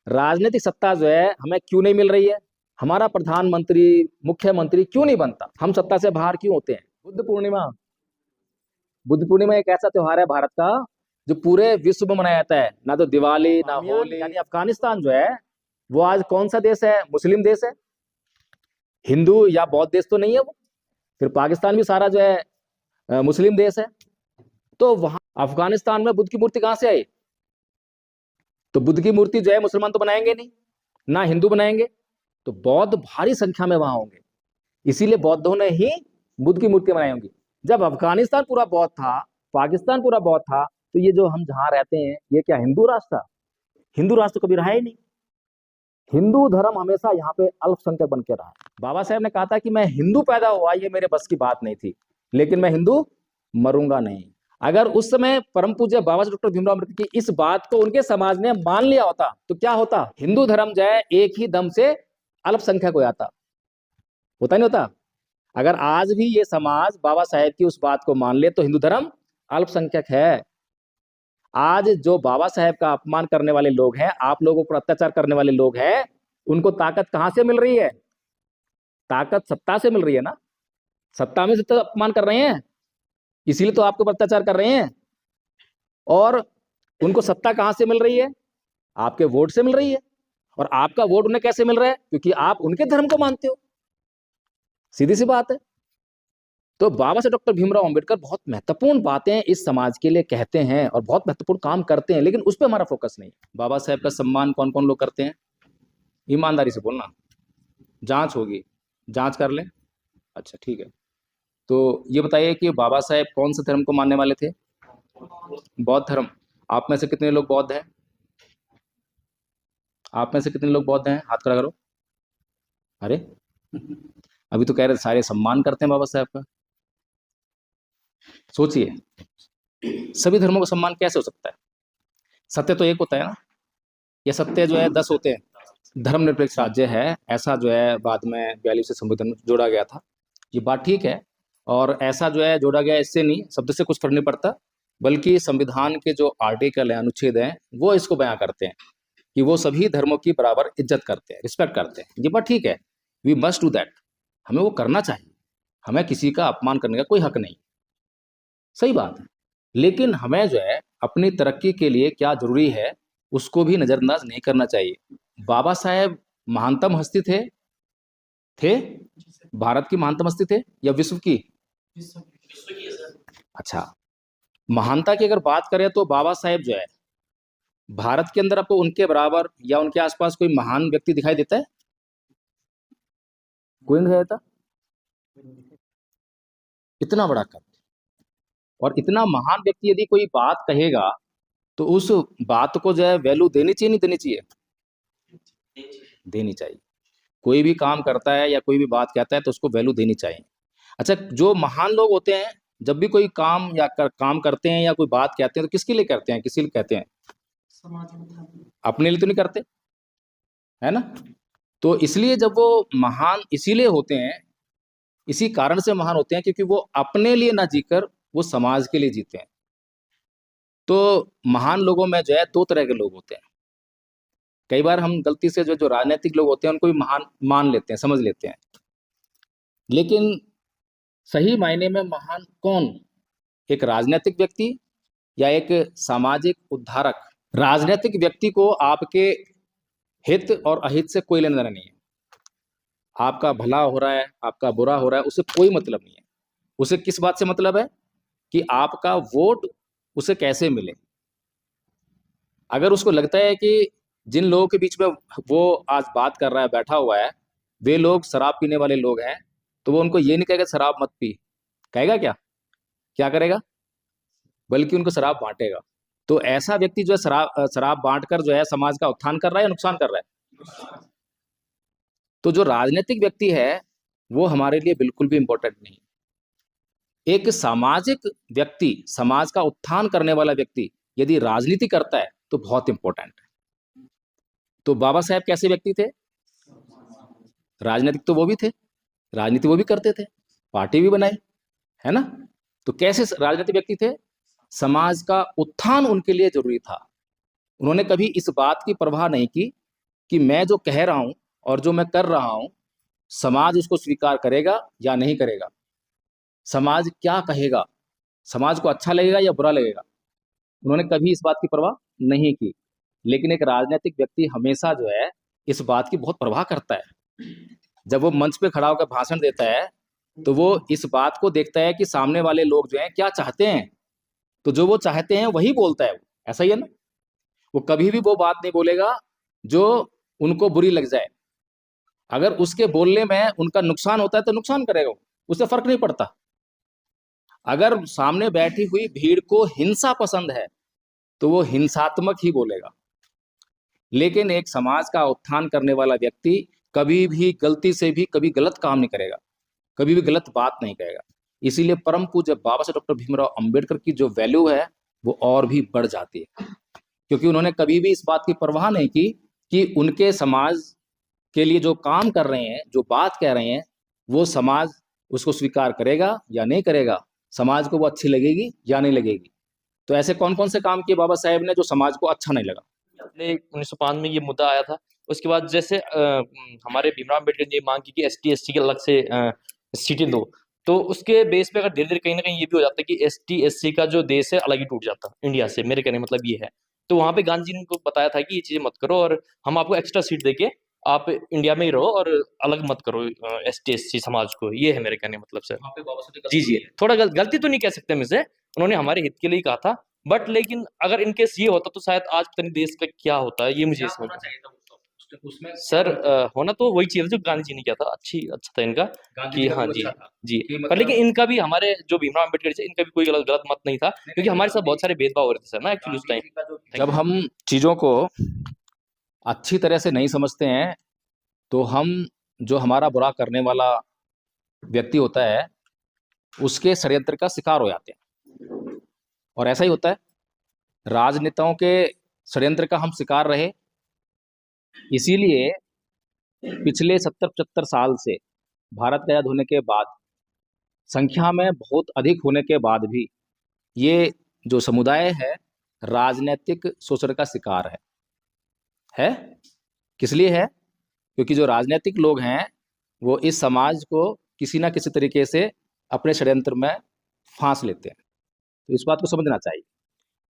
राजनीतिक सत्ता जो है हमें क्यों नहीं मिल रही है, हमारा प्रधानमंत्री मुख्यमंत्री क्यों नहीं बनता, हम सत्ता से बाहर क्यों होते हैं। बुद्ध पूर्णिमा एक ऐसा त्योहार है भारत का जो पूरे विश्व में मनाया जाता है। ना तो दिवाली ना होली। यानी अफगानिस्तान जो है वो आज कौन सा देश है, मुस्लिम देश है, हिंदू या बौद्ध देश तो नहीं है वो। फिर पाकिस्तान भी सारा जो है मुस्लिम देश है। तो वहां अफगानिस्तान में बुद्ध की मूर्ति कहां से आई। तो बुद्ध की मूर्ति जो है मुसलमान तो बनाएंगे नहीं, ना हिंदू बनाएंगे, तो बौद्ध भारी संख्या में वहां होंगे, इसीलिए बौद्धों ने ही बुद्ध की मूर्ति बनाई होंगी। जब अफगानिस्तान पूरा बौद्ध था, पाकिस्तान पूरा बौद्ध था, तो ये जो हम जहां रहते हैं ये क्या हिंदू राष्ट्र था? हिंदू राष्ट्र तो कभी रहा ही नहीं। हिंदू धर्म हमेशा यहाँ पे अल्पसंख्यक बन के रहा। बाबा साहेब ने कहा था कि मैं हिंदू पैदा हुआ ये मेरे बस की बात नहीं थी, लेकिन मैं हिंदू मरूंगा नहीं। अगर उस समय परम पूज्य बाबा डॉक्टर भीमराव अम्बेडकर की इस बात को उनके समाज ने मान लिया होता तो क्या होता, हिंदू धर्म जो है एक ही दम से अल्पसंख्यक हो जाता, होता नहीं होता। अगर आज भी ये समाज बाबा साहेब की उस बात को मान ले तो हिंदू धर्म अल्पसंख्यक है। आज जो बाबा साहेब का अपमान करने वाले लोग हैं, आप लोगों पर अत्याचार करने वाले लोग हैं, उनको ताकत कहां से मिल रही है? ताकत सत्ता से मिल रही है ना। सत्ता में से तो अपमान कर रहे हैं, इसीलिए तो आपके ऊपर अत्याचार कर रहे हैं। और उनको सत्ता कहां से मिल रही है? आपके वोट से मिल रही है। और आपका वोट उन्हें कैसे मिल रहा है? क्योंकि आप उनके धर्म को मानते हो, सीधी सी बात है। तो बाबा साहब डॉक्टर भीमराव अंबेडकर बहुत महत्वपूर्ण बातें इस समाज के लिए कहते हैं और बहुत महत्वपूर्ण काम करते हैं, लेकिन उस पर हमारा फोकस नहीं। बाबा साहब का सम्मान कौन कौन लोग करते हैं? ईमानदारी से बोलना, जांच होगी, जांच कर लें। अच्छा ठीक है, तो ये बताइए कि बाबा साहेब कौन से धर्म को मानने वाले थे? बौद्ध धर्म। आप में से कितने लोग बौद्ध हैं? आप में से कितने लोग बौद्ध हैं? हाथ खड़ा करो। अरे अभी तो कह रहे सारे सम्मान करते हैं बाबा साहब का। सोचिए, सभी धर्मों का सम्मान कैसे हो सकता है? सत्य तो एक होता है ना, ये सत्य जो है 10 होते हैं। धर्मनिरपेक्ष राज्य है ऐसा जो है बाद में 42वें संविधान में जोड़ा गया था, ये बात ठीक है। और ऐसा जो है जोड़ा गया इससे नहीं, शब्द से कुछ फर्क नहीं पड़ता, बल्कि संविधान के जो आर्टिकल हैं, अनुच्छेद हैं, वो इसको बयां करते हैं कि वो सभी धर्मों की बराबर इज्जत करते हैं, रिस्पेक्ट करते हैं। ये बात ठीक है, वी मस्ट डू दैट, हमें वो करना चाहिए। हमें किसी का अपमान करने का कोई हक नहीं, सही बात है। लेकिन हमें जो है अपनी तरक्की के लिए क्या जरूरी है उसको भी नजरअंदाज नहीं करना चाहिए। बाबा साहेब महानतम हस्ती थे भारत की महानतम हस्ती थे या विश्व की? अच्छा, महानता की अगर बात करें तो बाबा साहेब जो है भारत के अंदर आपको उनके बराबर या उनके आसपास कोई महान व्यक्ति दिखाई देता है? कोई नहीं दिखाई देता। इतना बड़ा कद और इतना महान व्यक्ति यदि कोई बात कहेगा तो उस बात को जो है वैल्यू देनी चाहिए नहीं देनी चाहिए? देनी चाहिए। कोई भी काम करता है या कोई भी बात कहता है तो उसको वैल्यू देनी चाहिए। अच्छा, जो महान लोग होते हैं जब भी कोई काम या काम करते हैं या कोई बात कहते हैं तो किसके लिए करते हैं, किसी लिए कहते हैं? अपने लिए तो नहीं करते, है ना। तो इसलिए जब वो महान इसीलिए होते हैं, इसी कारण से महान होते हैं क्योंकि वो अपने लिए ना जीकर वो समाज के लिए जीते हैं। तो महान लोगों में जो है दो तरह के लोग होते हैं। कई बार हम गलती से जो जो राजनीतिक लोग होते हैं उनको भी महान मान लेते हैं, समझ लेते हैं, लेकिन सही मायने में महान कौन? एक राजनीतिक व्यक्ति या एक सामाजिक उद्धारक? राजनीतिक व्यक्ति को आपके हित और अहित से कोई लेना देना नहीं है। आपका भला हो रहा है, आपका बुरा हो रहा है, उससे कोई मतलब नहीं है। उसे किस बात से मतलब है कि आपका वोट उसे कैसे मिले। अगर उसको लगता है कि जिन लोगों के बीच में वो आज बात कर रहा है, बैठा हुआ है, वे लोग शराब पीने वाले लोग हैं, तो वो उनको ये नहीं कहेगा शराब मत पी, कहेगा क्या? क्या करेगा? बल्कि उनको शराब बांटेगा। तो ऐसा व्यक्ति जो है शराब बांटकर जो है समाज का उत्थान कर रहा है या नुकसान कर रहा है? तो जो राजनीतिक व्यक्ति है वो हमारे लिए बिल्कुल भी इंपॉर्टेंट नहीं। एक सामाजिक व्यक्ति, समाज का उत्थान करने वाला व्यक्ति यदि राजनीति करता है तो बहुत इंपॉर्टेंट है। तो बाबा साहेब कैसे व्यक्ति थे? राजनीतिक तो वो भी थे, राजनीति वो भी करते थे, पार्टी भी बनाई, है ना। तो कैसे राजनीतिक व्यक्ति थे? समाज का उत्थान उनके लिए जरूरी था। उन्होंने कभी इस बात की परवाह नहीं की कि मैं जो कह रहा हूं और जो मैं कर रहा हूं, समाज उसको स्वीकार करेगा या नहीं करेगा, समाज क्या कहेगा, समाज को अच्छा लगेगा या बुरा लगेगा। उन्होंने कभी इस बात की परवाह नहीं की। लेकिन एक राजनीतिक व्यक्ति हमेशा जो है इस बात की बहुत परवाह करता है। जब वो मंच पे खड़ा होकर भाषण देता है तो वो इस बात को देखता है कि सामने वाले लोग जो हैं क्या चाहते हैं, तो जो वो चाहते हैं वही बोलता है। ऐसा ही है ना। वो कभी भी वो बात नहीं बोलेगा जो उनको बुरी लग जाए। अगर उसके बोलने में उनका नुकसान होता है तो नुकसान करेगा वो, उससे फर्क नहीं पड़ता। अगर सामने बैठी हुई भीड़ को हिंसा पसंद है तो वो हिंसात्मक ही बोलेगा। लेकिन एक समाज का उत्थान करने वाला व्यक्ति कभी भी गलती से भी कभी गलत काम नहीं करेगा, कभी भी गलत बात नहीं कहेगा। इसीलिए परम पूज्य बाबा साहब डॉक्टर भीमराव अंबेडकर की जो वैल्यू है वो और भी बढ़ जाती है, क्योंकि उन्होंने कभी भी इस बात की परवाह नहीं की कि उनके समाज के लिए जो काम कर रहे हैं, जो बात कह रहे हैं, वो समाज उसको स्वीकार करेगा या नहीं करेगा, समाज को वो अच्छी लगेगी या नहीं लगेगी। तो ऐसे कौन कौन से काम किए बाबा साहेब ने जो समाज को अच्छा नहीं लगा। पहले 1905 में ये मुद्दा आया था। उसके बाद जैसे हमारे भीमराव अम्बेडकर ने मांग की कि एसटी एससी के अलग से सीटें दो, तो उसके बेस पे अगर धीरे धीरे कहीं ना कहीं ये भी हो जाता है कि एसटी एससी का जो देश है अलग ही टूट जाता इंडिया से। मेरे कहने का मतलब ये है। तो वहां पे गांधी जी ने उनको बताया था कि ये चीजें मत करो और हम आपको एक्स्ट्रा सीट देके आप इंडिया में ही रहो और अलग मत करो एसटी एससी समाज को। ये है मेरे कहने का मतलब सर। जी जी, थोड़ा गलती तो नहीं कह सकते हम इसे, उन्होंने हमारे हित के लिए ही कहा था। बट लेकिन अगर इनकेस ये होता तो शायद आज पता नहीं देश का क्या होता है, ये मुझे समझ उसमें सर होना तो वही चाहिए जो गांधी जी ने किया था। अच्छा था इनका कि हाँ जी जी। पर लेकिन इनका भी हमारे जो भीमराव अम्बेडकर थे इनका भी कोई गलत गलत मत नहीं था, क्योंकि हमारे साथ बहुत सारे भेदभाव हो रहे थे सर ना एक्चुअली उस टाइम। जब हम चीजों को अच्छी तरह से नहीं समझते हैं तो हम, जो हमारा बुरा करने वाला व्यक्ति होता है, उसके षड्यंत्र का शिकार हो जाते हैं। और ऐसा ही होता है, राजनेताओं के षड्यंत्र का हम शिकार रहे। इसीलिए पिछले 70-75 साल से भारत का आजाद होने के बाद, संख्या में बहुत अधिक होने के बाद भी, ये जो समुदाय है राजनीतिक शोषण का शिकार है। किस लिए है? क्योंकि जो राजनीतिक लोग हैं वो इस समाज को किसी ना किसी तरीके से अपने षड्यंत्र में फांस लेते हैं। तो इस बात को समझना चाहिए,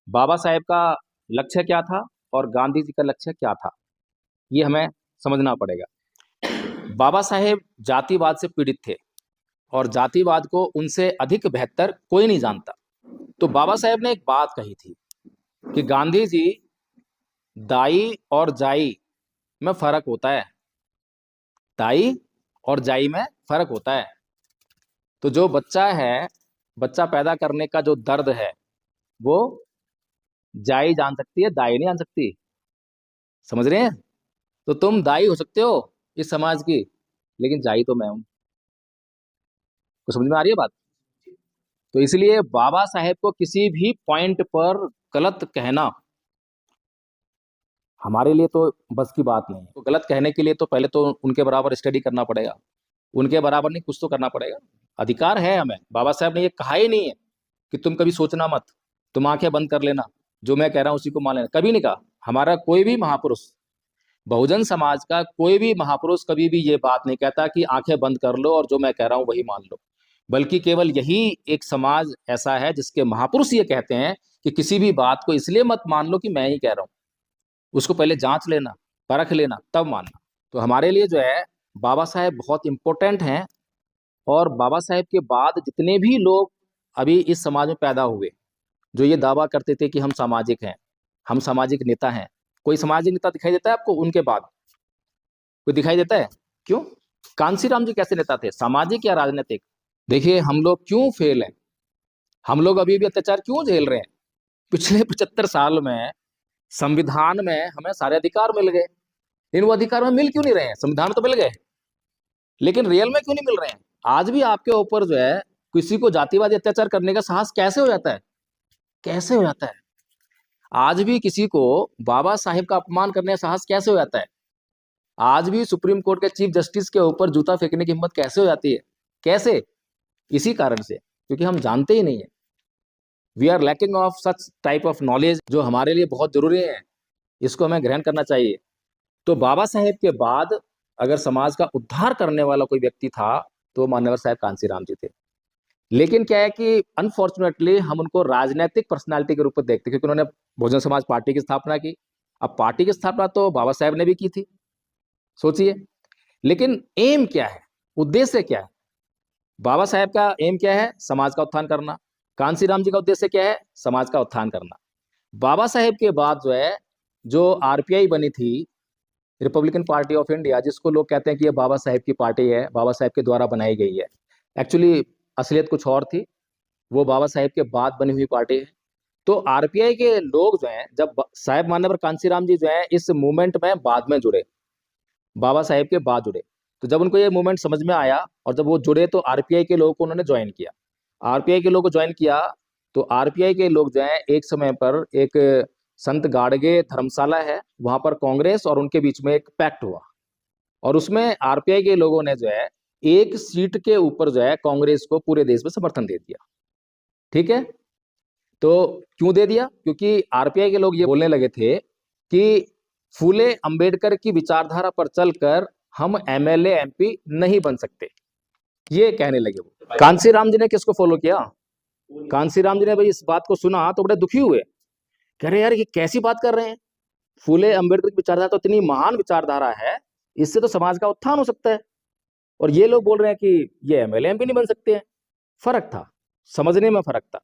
बाबा साहेब का लक्ष्य क्या था और गांधी जी का लक्ष्य क्या था, ये हमें समझना पड़ेगा। बाबा साहेब जातिवाद से पीड़ित थे और जातिवाद को उनसे अधिक बेहतर कोई नहीं जानता। तो बाबा साहेब ने एक बात कही थी कि गांधी जी, दाई और जाई में फर्क होता है, दाई और जाई में फर्क होता है। तो जो बच्चा है, बच्चा पैदा करने का जो दर्द है वो जाई जान सकती है, दाई नहीं जान सकती। समझ रहे हैं? तो तुम दाई हो सकते हो इस समाज की, लेकिन जाई तो मैं हूं। तो समझ में आ रही है बात? तो इसलिए बाबा साहेब को किसी भी पॉइंट पर गलत कहना हमारे लिए तो बस की बात नहीं है। तो गलत कहने के लिए तो पहले तो उनके बराबर स्टडी करना पड़ेगा, उनके बराबर नहीं कुछ तो करना पड़ेगा। अधिकार है हमें, बाबा साहब ने ये कहा ही नहीं है कि तुम कभी सोचना मत, तुम आंखें बंद कर लेना, जो मैं कह रहा हूं उसी को मान लेना, कभी नहीं कहा। हमारा कोई भी महापुरुष, बहुजन समाज का कोई भी महापुरुष कभी भी ये बात नहीं कहता कि आंखें बंद कर लो और जो मैं कह रहा हूं वही मान लो। बल्कि केवल यही एक समाज ऐसा है जिसके महापुरुष ये कहते हैं कि किसी भी बात को इसलिए मत मान लो कि मैं ही कह रहा हूं, उसको पहले जांच लेना, परख लेना, तब मानना। तो हमारे लिए जो है बाबा साहेब बहुत इंपॉर्टेंट हैं। और बाबा साहेब के बाद जितने भी लोग अभी इस समाज में पैदा हुए जो ये दावा करते थे कि हम सामाजिक हैं, हम सामाजिक नेता हैं, कोई सामाजिक नेता दिखाई देता है आपको उनके बाद? कोई दिखाई देता है? क्यों? कांसीराम जी कैसे नेता थे, सामाजिक या राजनीतिक? देखिए हम लोग क्यों फेल हैं, हम लोग अभी भी अत्याचार क्यों झेल रहे हैं? पिछले 75 साल में संविधान में हमें सारे अधिकार मिल गए, लेकिन वो अधिकार हमें मिल क्यों नहीं रहे हैं? संविधान में तो मिल गए, लेकिन रियल में क्यों नहीं मिल रहे हैं? आज भी आपके ऊपर जो है किसी को जातिवादी अत्याचार करने का साहस कैसे हो जाता है? कैसे हो जाता है? आज भी किसी को बाबा साहेब का अपमान करने का साहस कैसे हो जाता है? आज भी सुप्रीम कोर्ट के चीफ जस्टिस के ऊपर जूता फेंकने की हिम्मत कैसे हो जाती है? कैसे? इसी कारण से, क्योंकि हम जानते ही नहीं है। We are lacking of such type of knowledge जो हमारे लिए बहुत जरूरी है, इसको हमें ग्रहण करना चाहिए। तो बाबा साहेब के बाद अगर समाज का उद्धार करने वाला कोई व्यक्ति था तो वो मान्यवर साहब कांसीराम जी थे। लेकिन क्या है कि अनफॉर्चुनेटली हम उनको राजनीतिक पर्सनालिटी के रूप में देखते हैं, क्योंकि उन्होंने बहुजन समाज पार्टी की स्थापना की। अब पार्टी की स्थापना तो बाबा साहेब ने भी की थी, सोचिए। लेकिन एम क्या है, उद्देश्य क्या है? बाबा साहेब का एम क्या है? समाज का उत्थान करना। कांसीराम जी का उद्देश्य क्या है? समाज का उत्थान करना। बाबा साहेब के बाद जो है, जो आरपीआई बनी थी, रिपब्लिकन पार्टी ऑफ इंडिया, जिसको लोग कहते हैं कि ये बाबा साहेब की पार्टी है, बाबा साहेब के द्वारा बनाई गई है, एक्चुअली असलियत कुछ और थी। वो बाबा साहेब के बाद बनी हुई पार्टी है। तो आरपीआई के लोग जो हैं, जब साहेब मान्यवर कांसीराम जी जो है इस मूवमेंट में बाद में जुड़े, बाबा साहेब के बाद जुड़े, तो जब उनको ये मूवमेंट समझ में आया और जब वो जुड़े तो आरपीआई के लोगों को उन्होंने ज्वाइन किया। आरपीआई के लोगों को ज्वाइन किया तो आरपीआई के लोग जो है, एक समय पर एक संत गाडगे धर्मशाला है, वहां पर कांग्रेस और उनके बीच में एक पैक्ट हुआ, और उसमें आरपीआई के लोगों ने जो है एक सीट के ऊपर जो है कांग्रेस को पूरे देश में समर्थन दे दिया। ठीक है, तो क्यों दे दिया? क्योंकि आरपीआई के लोग ये बोलने लगे थे कि फूले अंबेडकर की विचारधारा पर चलकर हम एमएलए एमपी नहीं बन सकते, ये कहने लगे वो। कांसीराम जी ने किसको फॉलो किया? कांसीराम जी ने भाई इस बात को सुना तो बड़े दुखी हुए, कह रहे यार ये कैसी बात कर रहे हैं, फूले अंबेडकर की विचारधारा तो इतनी महान विचारधारा है, इससे तो समाज का उत्थान हो सकता है, और ये लोग बोल रहे हैं कि ये एमएलए एमपी नहीं बन सकते हैं। फर्क था, समझने में फर्क था।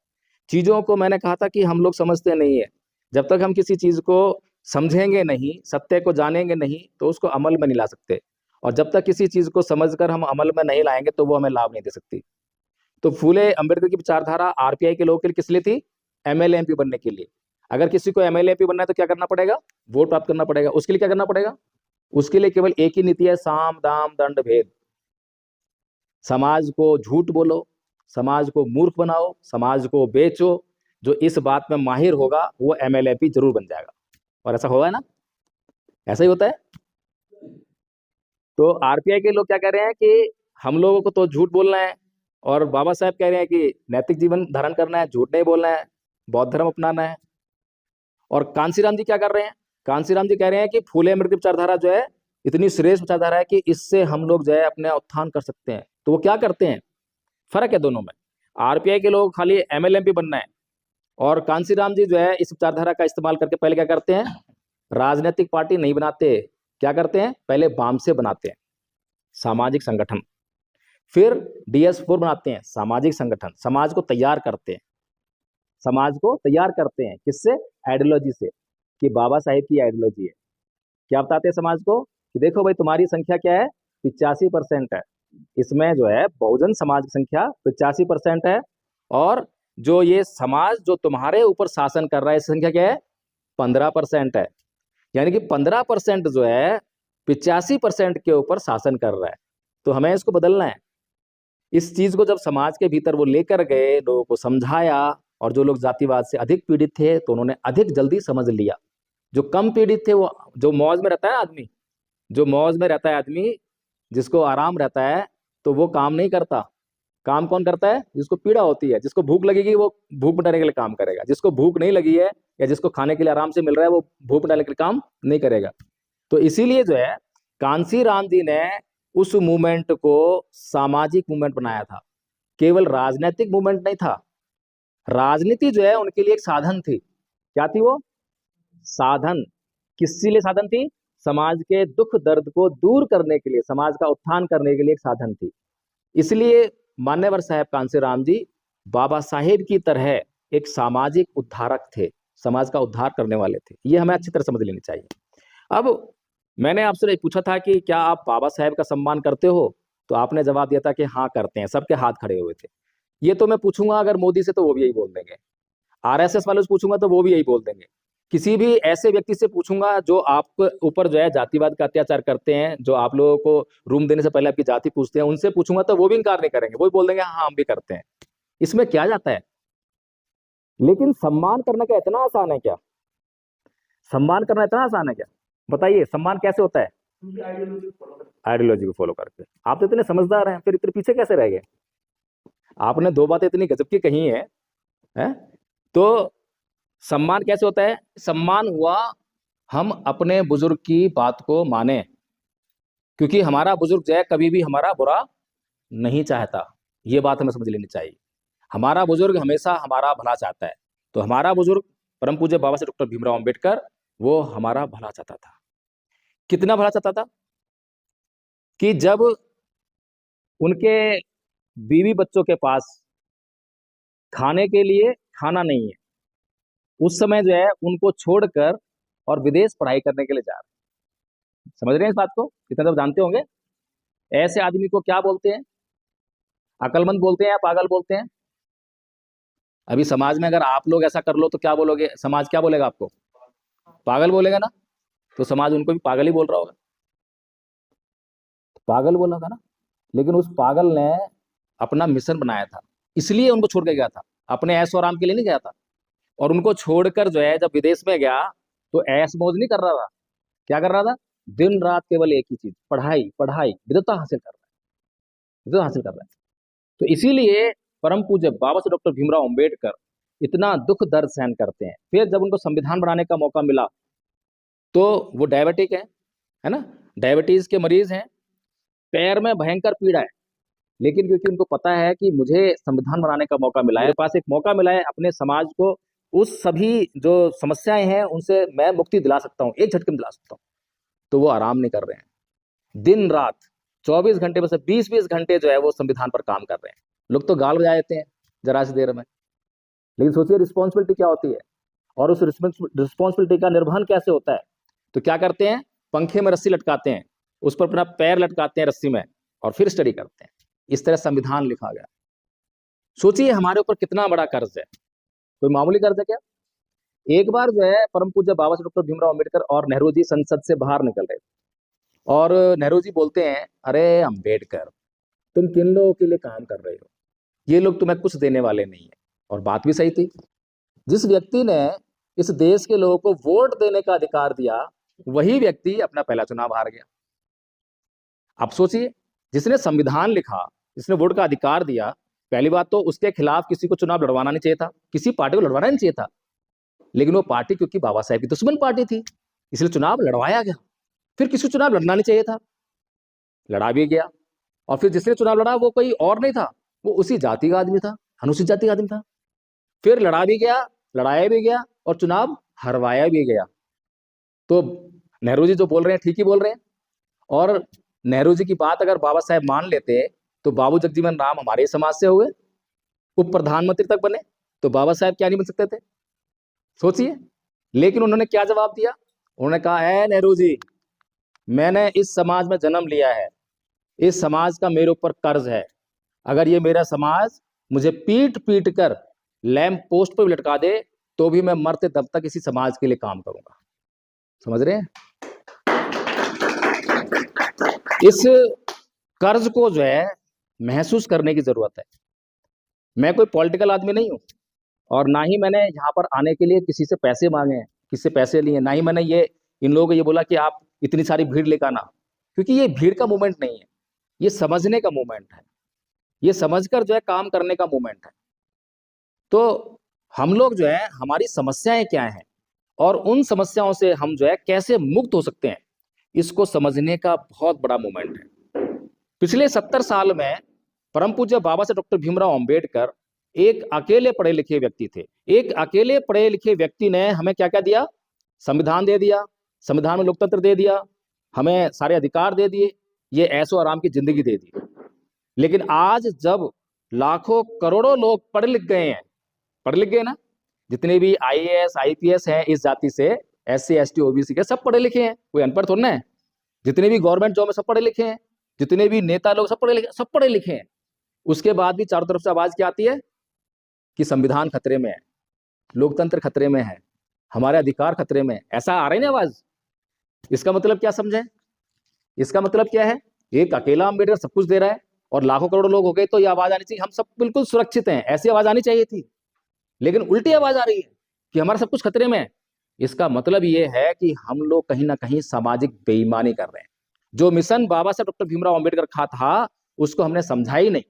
चीजों को मैंने कहा था कि हम लोग समझते नहीं है, जब तक हम किसी चीज को समझेंगे नहीं, सत्य को जानेंगे नहीं, तो उसको अमल में नहीं ला सकते, और जब तक किसी चीज को समझकर हम अमल में नहीं लाएंगे तो वो हमें लाभ नहीं दे सकती। तो फूले अंबेडकर की विचारधारा आरपीआई के लोगों के लिए किस लिए थी? एमएलए एमपी बनने के लिए। अगर किसी को एमएलए एमपी बनना है तो क्या करना पड़ेगा? वोट प्राप्त करना पड़ेगा। उसके लिए क्या करना पड़ेगा? उसके लिए केवल एक ही नीति है, साम दाम दंड भेद। समाज को झूठ बोलो, समाज को मूर्ख बनाओ, समाज को बेचो, जो इस बात में माहिर होगा वो एमएलए एमपी जरूर बन जाएगा। और ऐसा होगा ना, ऐसा ही होता है। तो आरपीआई के लोग क्या कह रहे हैं कि हम लोगों को तो झूठ बोलना है, और बाबा साहब कह रहे हैं कि नैतिक जीवन धारण करना है, झूठ नहीं बोलना है, बौद्ध धर्म अपनाना है। और कांसीराम जी क्या कर रहे हैं? कांसीराम जी कह रहे हैं कि फूले अमृत की विचारधारा जो है इतनी श्रेष्ठ विचारधारा है कि इससे हम लोग जो है अपने उत्थान कर सकते हैं। तो वो क्या करते हैं? फर्क है दोनों में। आरपीआई के लोग खाली एमएलएमपी बनना है, और कांसीराम जी जो है इस विचारधारा का इस्तेमाल करके पहले क्या करते हैं? राजनीतिक पार्टी नहीं बनाते, क्या करते हैं? पहले बाम से बनाते हैं, सामाजिक संगठन। फिर DS4 बनाते हैं, सामाजिक संगठन। समाज को तैयार करते हैं, समाज को तैयार करते हैं किससे? आइडियोलॉजी से, कि बाबा साहेब की आइडियोलॉजी है। क्या बताते हैं समाज को? कि देखो भाई तुम्हारी संख्या क्या है? 85% है, इसमें जो है बहुजन समाज की संख्या 85% है, और जो ये समाज जो तुम्हारे ऊपर शासन कर रहा है इसकी संख्या क्या है? 15% है। यानी कि 15% जो है 85% के ऊपर शासन कर रहा है। तो हमें इसको बदलना है। इस चीज को जब समाज के भीतर वो लेकर गए, लोगों को समझाया, और जो लोग जातिवाद से अधिक पीड़ित थे तो उन्होंने अधिक जल्दी समझ लिया। जो कम पीड़ित थे, वो जो मौज में रहता है आदमी, जो मौज में रहता है आदमी, जिसको आराम रहता है, तो वो काम नहीं करता। काम कौन करता है? जिसको पीड़ा होती है, जिसको भूख लगेगी वो भूख मिटाने के लिए काम करेगा, जिसको भूख नहीं लगी है या जिसको खाने के लिए आराम से मिल रहा है वो भूख मिटाने के लिए काम नहीं करेगा। तो इसीलिए जो है कांसीराम जी ने उस मूवमेंट को सामाजिक मूवमेंट बनाया था, केवल राजनीतिक मूवमेंट नहीं था। राजनीति जो है उनके लिए एक साधन थी। क्या थी वो? साधन। किसके लिए साधन थी? समाज के दुख दर्द को दूर करने के लिए, समाज का उत्थान करने के लिए एक साधन थी। इसलिए मान्यवर साहब कांसीराम जी बाबा साहेब की तरह एक सामाजिक उद्धारक थे, समाज का उद्धार करने वाले थे। ये हमें अच्छी तरह समझ लेनी चाहिए। अब मैंने आपसे पूछा था कि क्या आप बाबा साहेब का सम्मान करते हो, तो आपने जवाब दिया था कि हाँ करते हैं, सबके हाथ खड़े हुए थे। ये तो मैं पूछूंगा अगर मोदी से तो वो भी यही बोल देंगे, आरएसएस वाले से पूछूंगा तो वो भी यही बोल देंगे, किसी भी ऐसे व्यक्ति से पूछूंगा जो आपके ऊपर जो है जातिवाद का अत्याचार करते हैं, जो आप लोगों को रूम देने से पहले आपकी जाति पूछते हैं, उनसे पूछूंगा तो वो भी इनकार नहीं करेंगे, वो भी बोल देंगे हाँ हम भी करते हैं। इसमें क्या जाता है? लेकिन सम्मान करना क्या इतना आसान है क्या? सम्मान करना इतना आसान है क्या? बताइए, सम्मान कैसे होता है? आइडियोलॉजी को फॉलो करके। आप तो इतने समझदार हैं, फिर इतने पीछे कैसे रह गए? आपने दो बातें इतनी गजब की कही हैं। तो सम्मान कैसे होता है? सम्मान हुआ हम अपने बुजुर्ग की बात को माने, क्योंकि हमारा बुजुर्ग जो है कभी भी हमारा बुरा नहीं चाहता। ये बात हमें समझ लेनी चाहिए। हमारा बुजुर्ग हमेशा हमारा भला चाहता है। तो हमारा बुजुर्ग परम पूज्य बाबा साहब डॉक्टर भीमराव अंबेडकर, वो हमारा भला चाहता था। कितना भला चाहता था कि जब उनके बीवी बच्चों के पास खाने के लिए खाना नहीं है, उस समय जो है उनको छोड़कर और विदेश पढ़ाई करने के लिए जा रहे हैं। समझ रहे हैं इस बात को? इतना तो जानते होंगे। ऐसे आदमी को क्या बोलते हैं? अकलमंद बोलते हैं या पागल बोलते हैं? अभी समाज में अगर आप लोग ऐसा कर लो तो क्या बोलोगे? समाज क्या बोलेगा आपको? पागल बोलेगा ना। तो समाज उनको भी पागल ही बोल रहा होगा, पागल बोला होगा ना। लेकिन उस पागल ने अपना मिशन बनाया था, इसलिए उनको छोड़ के गया था, अपने ऐश और आराम के लिए नहीं गया था। और उनको छोड़कर जो है जब विदेश में गया तो ऐश मौज नहीं कर रहा था। क्या कर रहा था? दिन रात केवल एक ही चीज, पढ़ाई पढ़ाई, विद्वता हासिल कर रहा है, विद्वता हासिल कर रहा है। तो इसीलिए परम पूज्य बाबा साहब डॉक्टर भीमराव अंबेडकर इतना दुख दर्द सहन करते हैं। फिर जब उनको संविधान बनाने का मौका मिला तो वो डायबिटिक है ना, डायबिटीज के मरीज हैं, पैर में भयंकर पीड़ा है। लेकिन क्योंकि उनको पता है कि मुझे संविधान बनाने का मौका मिला है, मेरे पास एक मौका मिला है अपने समाज को उस सभी जो समस्याएं हैं उनसे मैं मुक्ति दिला सकता हूँ, एक झटके में दिला सकता हूँ। तो वो आराम नहीं कर रहे हैं, दिन रात 24 घंटे में से 20-20 घंटे जो है वो संविधान पर काम कर रहे हैं। लोग तो गाल बजा देते हैं जरा सी देर में, लेकिन सोचिए रिस्पॉन्सिबिलिटी क्या होती है और उस रिस्पॉन्सिबिलिटी का निर्वहन कैसे होता है। तो क्या करते हैं? पंखे में रस्सी लटकाते हैं, उस पर अपना पैर लटकाते हैं रस्सी में और फिर स्टडी करते हैं। इस तरह संविधान लिखा गया। सोचिए हमारे ऊपर कितना बड़ा कर्ज है, कोई मामूली कर्ज है क्या? एक बार जो है परम पूज्य बाबा साहब डॉक्टर भीमराव अंबेडकर और नेहरू जी संसद से बाहर निकल रहे थे और नेहरू जी बोलते हैं, अरे अंबेडकर, तुम किन लोगों के लिए काम कर रहे हो? ये लोग तुम्हें कुछ देने वाले नहीं है। और बात भी सही थी। जिस व्यक्ति ने इस देश के लोगों को वोट देने का अधिकार दिया, वही व्यक्ति अपना पहला चुनाव हार गया। अब सोचिए, जिसने संविधान लिखा, जिसने वोट का अधिकार दिया, पहली बात तो उसके खिलाफ किसी को चुनाव लड़वाना नहीं चाहिए था, किसी पार्टी को लड़वाना नहीं चाहिए था। लेकिन वो पार्टी क्योंकि बाबा साहेब की दुश्मन पार्टी थी, इसलिए चुनाव लड़वाया गया। फिर किसी को चुनाव लड़ना नहीं चाहिए था, लड़ा भी गया। और फिर जिसने चुनाव लड़ा वो कोई और नहीं था, वो उसी जाति का आदमी था, अनुसूचित जाति का आदमी था। फिर लड़ा भी गया, लड़ाया भी गया और चुनाव हरवाया भी गया। तो नेहरू जी जो बोल रहे हैं ठीक ही बोल रहे हैं। और नेहरू जी की बात अगर बाबा साहेब मान लेते तो बाबू जगजीवन राम हमारे समाज से हुए, उप प्रधानमंत्री तक बने, तो बाबा साहेब क्या नहीं बन सकते थे? सोचिए। लेकिन उन्होंने क्या जवाब दिया? उन्होंने कहा, है नेहरू जी, मैंने इस समाज में जन्म लिया है, इस समाज का मेरे ऊपर कर्ज है। अगर ये मेरा समाज मुझे पीट पीट कर लैंप पोस्ट पर भी लटका दे तो भी मैं मरते दम तक इसी समाज के लिए काम करूंगा। समझ रहे हैं? इस कर्ज को जो है महसूस करने की जरूरत है। मैं कोई पॉलिटिकल आदमी नहीं हूं और ना ही मैंने यहाँ पर आने के लिए किसी से पैसे मांगे हैं, किसी से पैसे लिए, ना ही मैंने ये इन लोगों को ये बोला कि आप इतनी सारी भीड़ लेकर आना, क्योंकि ये भीड़ का मूवमेंट नहीं है, ये समझने का मूवमेंट है, ये समझकर जो है काम करने का मूवमेंट है। तो हम लोग जो है हमारी समस्याएं क्या हैं और उन समस्याओं से हम जो है कैसे मुक्त हो सकते हैं, इसको समझने का बहुत बड़ा मूवमेंट है। पिछले 70 साल में परम पूज्य बाबा साहब डॉक्टर भीमराव अंबेडकर एक अकेले पढ़े लिखे व्यक्ति थे। एक अकेले पढ़े लिखे व्यक्ति ने हमें क्या क्या दिया? संविधान दे दिया, संविधान में लोकतंत्र दे दिया, हमें सारे अधिकार दे दिए, ये ऐशो आराम की जिंदगी दे दी। लेकिन आज जब लाखों करोड़ों लोग पढ़ लिख गए हैं, पढ़ लिख गए ना, जितने भी आईएएस आईपीएस हैं इस जाति से, एससी एसटी ओबीसी के, सब पढ़े लिखे हैं, कोई अनपढ़ थोड़ा ना है। जितने भी गवर्नमेंट जॉब में सब पढ़े लिखे हैं, जितने भी नेता लोग सब पढ़े लिखे हैं। उसके बाद भी चारों तरफ से आवाज क्या आती है कि संविधान खतरे में है, लोकतंत्र खतरे में है, हमारे अधिकार खतरे में है। ऐसा आ रही है ना आवाज। इसका मतलब क्या समझे? इसका मतलब क्या है? एक अकेला अंबेडकर सब कुछ दे रहा है और लाखों करोड़ों लोग हो गए तो ये आवाज आनी चाहिए हम सब बिल्कुल सुरक्षित हैं, ऐसी आवाज आनी चाहिए थी। लेकिन उल्टी आवाज आ रही है कि हमारा सब कुछ खतरे में है। इसका मतलब ये है कि हम लोग कहीं ना कहीं सामाजिक बेईमानी कर रहे हैं। जो मिशन बाबा साहब डॉक्टर भीमराव अंबेडकर का था उसको हमने समझा ही नहीं।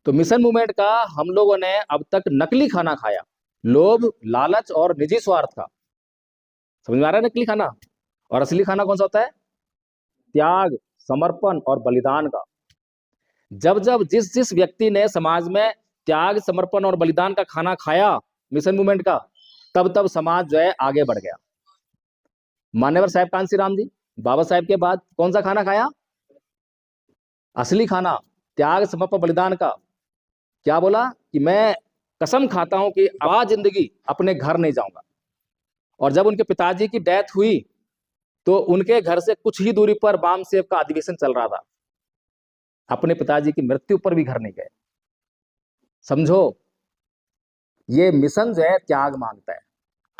तो मिशन मूवमेंट का हम लोगों ने अब तक नकली खाना खाया, लोभ, लालच और निजी स्वार्थ का। समझ में आ रहा है नकली खाना और असली खाना कौन सा होता है? त्याग, समर्पण और बलिदान का। जब जब जिस जिस व्यक्ति ने समाज में त्याग, समर्पण और बलिदान का खाना खाया, मिशन मूवमेंट का, तब तब समाज जो है आगे बढ़ गया। मान्यवर साहब कांशीराम जी बाबा साहब के बाद कौन सा खाना खाया? असली खाना, त्याग, समर्पण, बलिदान का। क्या बोला कि मैं कसम खाता हूं कि आज जिंदगी अपने घर नहीं जाऊंगा। और जब उनके पिताजी की डेथ हुई तो उनके घर से कुछ ही दूरी पर वामसेव का अधिवेशन चल रहा था। अपने पिताजी की मृत्यु पर भी घर नहीं गए। समझो, ये मिशन जो है त्याग मांगता है।